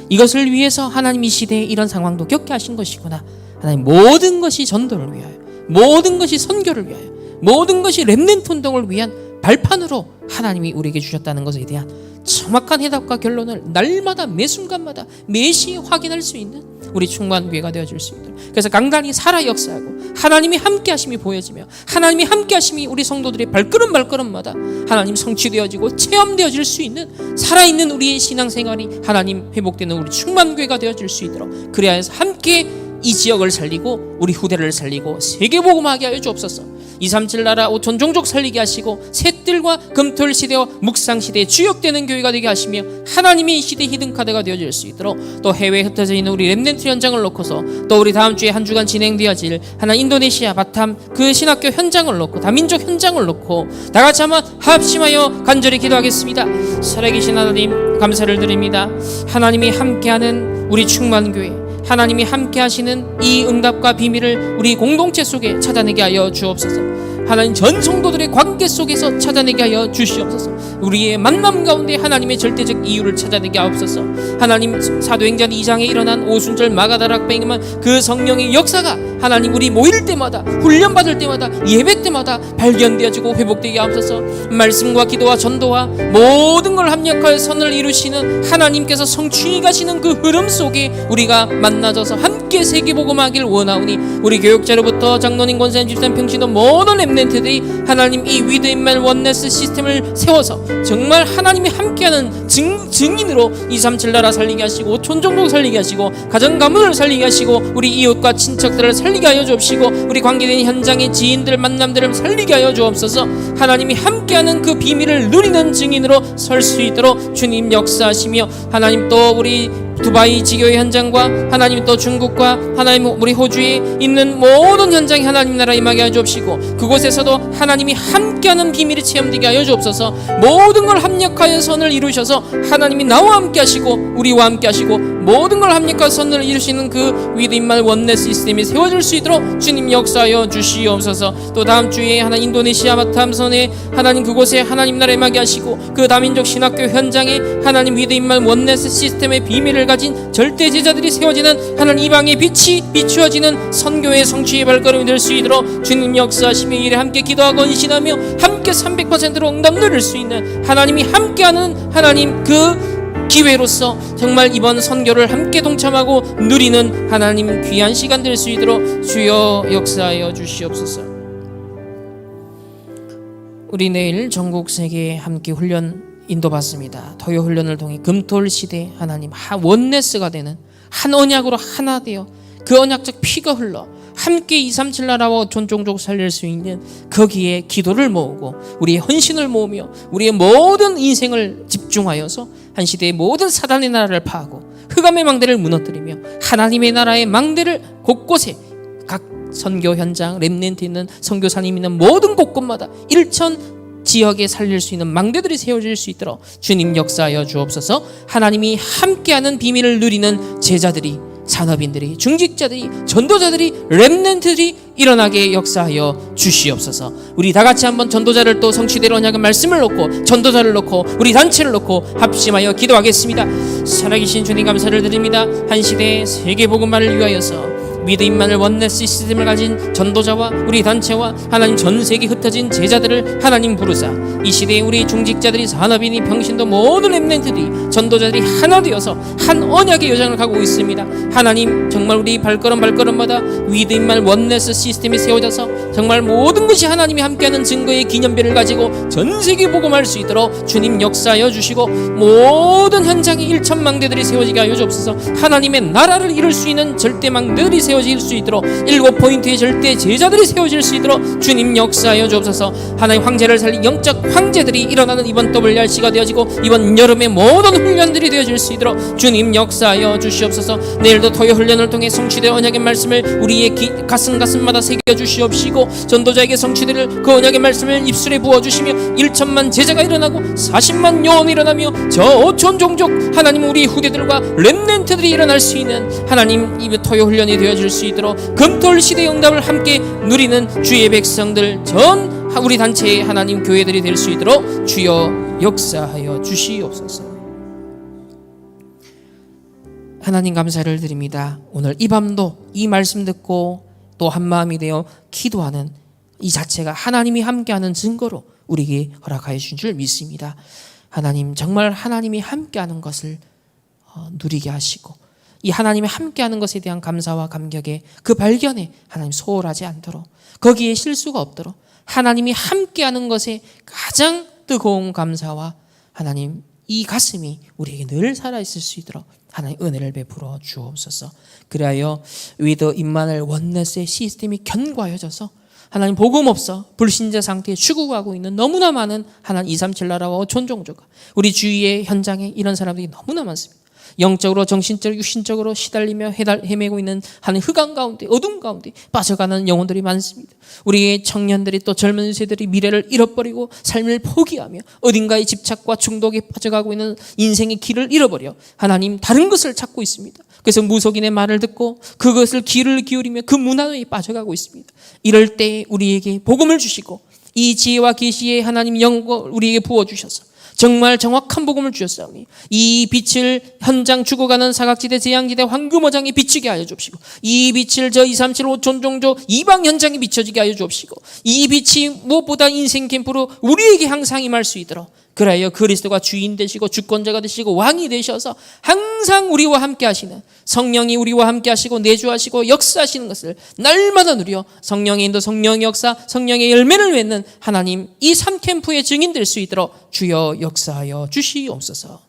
이것을 위해서 하나님 이 시대에 이런 상황도 겪게 하신 것이구나. 하나님, 모든 것이 전도를 위하여, 모든 것이 선교를 위하여, 모든 것이 렘넌트 운동을 위한 발판으로 하나님이 우리에게 주셨다는 것에 대한 정확한 해답과 결론을 날마다 매 순간마다 매시에 확인할 수 있는 우리 충만교회가 되어질 수 있도록, 그래서 강단이 살아 역사하고 하나님이 함께 하심이 보여지며 하나님이 함께 하심이 우리 성도들의 발걸음마다 하나님 성취되어지고 체험되어질 수 있는 살아있는 우리의 신앙생활이 하나님 회복되는 우리 충만교회가 되어질 수 있도록, 그래야 해서 함께 이 지역을 살리고 우리 후대를 살리고 세계복음하게 하여 주옵소서. 237 나라 5천 종족 살리게 하시고 셋들과 금토일 시대와 묵상 시대에 주역되는 교회가 되게 하시며 하나님의 이 시대 히든카드가 되어질 수 있도록, 또 해외에 흩어져 있는 우리 렘넌트 현장을 놓고서 또 우리 다음 주에 한 주간 진행되어질 하나 인도네시아 바탐 그 신학교 현장을 놓고 다민족 현장을 놓고 다 같이 한번 합심하여 간절히 기도하겠습니다. 살아계신 하나님, 감사를 드립니다. 하나님이 함께하는 우리 충만교회, 하나님이 함께 하시는 이 응답과 비밀을 우리 공동체 속에 찾아내게 하여 주옵소서. 하나님, 전 성도들의 관계 속에서 찾아내게 하여 주시옵소서. 우리의 만남 가운데 하나님의 절대적 이유를 찾아내게 하옵소서. 하나님, 사도행전 2장에 일어난 오순절 마가다락방에만 그 성령의 역사가 하나님 우리 모일 때마다, 훈련받을 때마다, 예배 때마다 발견되어지고 회복되게 하옵소서. 말씀과 기도와 전도와 모든 걸 합력하여 선을 이루시는 하나님께서 성취해 가시는 그 흐름 속에 우리가 만나져서 함께 세계복음하길 원하오니, 우리 교육자로부터 장로님, 권사님, 집사님, 평신도 모든 렘넌트들이 하나님 이 위드 임마누엘 원네스 시스템을 세워서 정말 하나님이 함께하는 증인으로 237 나라 살리게 하시고 5천 종족 살리게 하시고 가정 가문을 살리게 하시고 우리 이웃과 친척들을 살리게 하여 주옵시고 우리 관계된 현장의 지인들 만남들을 살리게 하여 주옵소서. 하나님이 함께하는 그 비밀을 누리는 증인으로 설 수 있도록 주님 역사하시며, 하나님 또 우리 두바이 지교회 현장과 하나님 또 중국과 하나님 우리 호주에 있는 모든 현장에 하나님 나라 임하게 하여 주옵시고, 그곳에서도 하나님이 함께하는 비밀이 체험되게 하여 주옵소서. 모든 걸 합력하여 선을 이루셔서 하나님이 나와 함께 하시고 우리와 함께 하시고 모든 걸 합력하여 선을 이루시는 그 위드 임마누엘 원네스 시스템이 세워질 수 있도록 주님 역사하여 주시옵소서. 또 다음 주에 하나 인도네시아 바탐선에 하나님 그곳에 하나님 나라 임하게 하시고 그 다민족 신학교 현장에 하나님 위드 임마누엘 원네스 시스템의 비밀을 가진 절대 제자들이 세워지는 하나님 이방의 빛이 비추어지는 선교의 성취의 발걸음이 될 수 있도록 주님 역사하시며 일에 함께 기도하고 헌신하며 함께 300%로 응답 누릴 수 있는 하나님이 함께하는 하나님 그 기회로서 정말 이번 선교를 함께 동참하고 누리는 하나님 귀한 시간 될 수 있도록 주여 역사하여 주시옵소서. 우리 내일 전국 세계에 함께 훈련 인도받습니다. 토요 훈련을 통해 금토일 시대 하나님 원네스가 되는 한 언약으로 하나 되어 그 언약적 피가 흘러 함께 237 나라와 5천 종족 살릴 수 있는 거기에 기도를 모으고 우리의 헌신을 모으며 우리의 모든 인생을 집중하여서 한 시대의 모든 사단의 나라를 파하고 흑암의 망대를 무너뜨리며 하나님의 나라의 망대를 곳곳에 각 선교 현장 렘넌트 있는 선교사님 있는 모든 곳곳마다 1천 지역에 살릴 수 있는 망대들이 세워질 수 있도록 주님 역사하여 주옵소서. 하나님이 함께하는 비밀을 누리는 제자들이, 산업인들이, 중직자들이, 전도자들이, 렘넌트들이 일어나게 역사하여 주시옵소서. 우리 다 같이 한번 전도자를 또 성취대로 언약의 말씀을 놓고 전도자를 놓고 우리 단체를 놓고 합심하여 기도하겠습니다. 살아계신 주님 감사를 드립니다. 한 시대 세계복음화를 위하여서 위드 임마누엘 원네스 시스템을 가진 전도자와 우리 단체와 하나님 전 세계 흩어진 제자들을 하나님 부르사 이 시대에 우리 중직자들이 산업인이 병신도 모든 렘넌트들이 전도자들이 하나 되어서 한 언약의 여정을 가고 있습니다. 하나님 정말 우리 발걸음마다 위드 임마누엘 원네스 시스템이 세워져서 정말 모든 것이 하나님이 함께하는 증거의 기념비를 가지고 전 세계 복음할 수 있도록 주님 역사하여 주시고 모든 현장에 1천망대들이 세워지게 하여 주옵소서. 하나님의 나라를 이룰 수 있는 절대망대들이 세워질 수 있도록 7포인트의 절대 제자들이 세워질 수 있도록 주님 역사하여 주옵소서. 하나님 황제를 살린 영적 황제들이 일어나는 이번 WRC가 되어지고 이번 여름의 모든 훈련들이 되어질 수 있도록 주님 역사하여 주시옵소서. 내일도 토요 훈련을 통해 성취될 언약의 말씀을 우리의 가슴마다 새겨 주시옵시고 전도자에게 성취될 그 언약의 말씀을 입술에 부어주시며 1천만 제자가 일어나고 40만 요원이 일어나며 저 5천 종족 하나님 우리 후대들과 렘넌트들이 일어날 수 있는 하나님 이 토요 훈련이 되어질 수 있도록 금토일 시대의 응답을 함께 누리는 주의 백성들 전 우리 단체의 하나님 교회들이 될 수 있도록 주여 역사하여 주시옵소서. 하나님 감사를 드립니다. 오늘 이 밤도 이 말씀 듣고 또 한마음이 되어 기도하는 이 자체가 하나님이 함께하는 증거로 우리에게 허락하여 주신 줄 믿습니다. 하나님 정말 하나님이 함께하는 것을 누리게 하시고 이 하나님이 함께하는 것에 대한 감사와 감격에 그 발견에 하나님 소홀하지 않도록 거기에 실수가 없도록 하나님이 함께하는 것에 가장 뜨거운 감사와 하나님 이 가슴이 우리에게 늘 살아있을 수 있도록 하나님 은혜를 베풀어 주옵소서. 그리하여 위드 임마누엘 원네스의 시스템이 견고해져서 하나님 복음 없어 불신자 상태에 죽어가고 있는 너무나 많은 하나님 237 나라와 5천 종족 우리 주위의 현장에 이런 사람들이 너무나 많습니다. 영적으로 정신적으로 육신적으로 시달리며 헤매고 있는 하나님 흑암 가운데 어둠 가운데 빠져가는 영혼들이 많습니다. 우리의 청년들이 또 젊은 세대들이 미래를 잃어버리고 삶을 포기하며 어딘가의 집착과 중독에 빠져가고 있는 인생의 길을 잃어버려 하나님 다른 것을 찾고 있습니다. 그래서 무속인의 말을 듣고 그것을 귀를 기울이며 그 문화에 빠져가고 있습니다. 이럴 때 우리에게 복음을 주시고 이 지혜와 계시의 하나님 영광을 우리에게 부어주셔서 정말 정확한 복음을 주셨사오니 이 빛을 현장 죽어가는 사각지대 재앙지대 황금어장에 비추게 하여 주옵시고 이 빛을 저 237 5천 종족 이방 현장에 비춰지게 하여 주옵시고 이 빛이 무엇보다 인생 캠프로 우리에게 항상 임할 수 있도록 그래야 그리스도가 주인 되시고 주권자가 되시고 왕이 되셔서 항상 우리와 함께 하시는 성령이 우리와 함께 하시고 내주하시고 역사하시는 것을 날마다 누려 성령의 인도 성령의 역사 성령의 열매를 맺는 하나님 이 3캠프의 증인 될 수 있도록 주여 역사하여 주시옵소서.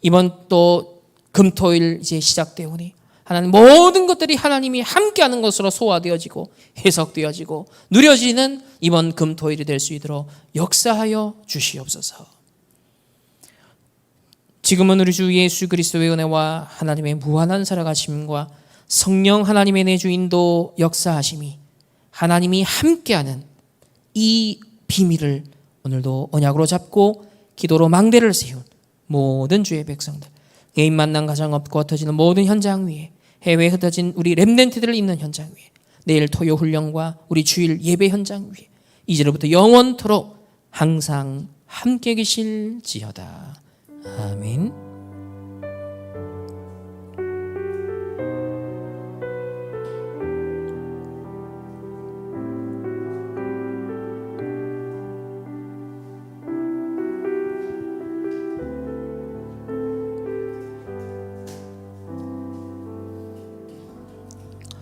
이번 또 금토일 이제 시작되오니 하나님 모든 것들이 하나님이 함께하는 것으로 소화되어지고 해석되어지고 누려지는 이번 금토일이 될 수 있도록 역사하여 주시옵소서. 지금은 우리 주 예수 그리스도의 은혜와 하나님의 무한한 살아가심과 성령 하나님의 내주 인도 역사하심이 하나님이 함께하는 이 비밀을 오늘도 언약으로 잡고 기도로 망대를 세운 모든 주의 백성들 개인 만남 가정 없고 흩어지는 모든 현장 위에 해외에 흩어진 우리 렘넌트들을 있는 현장 위에 내일 토요 훈련과 우리 주일 예배 현장 위에 이제로부터 영원토록 항상 함께 계실지어다. 아멘.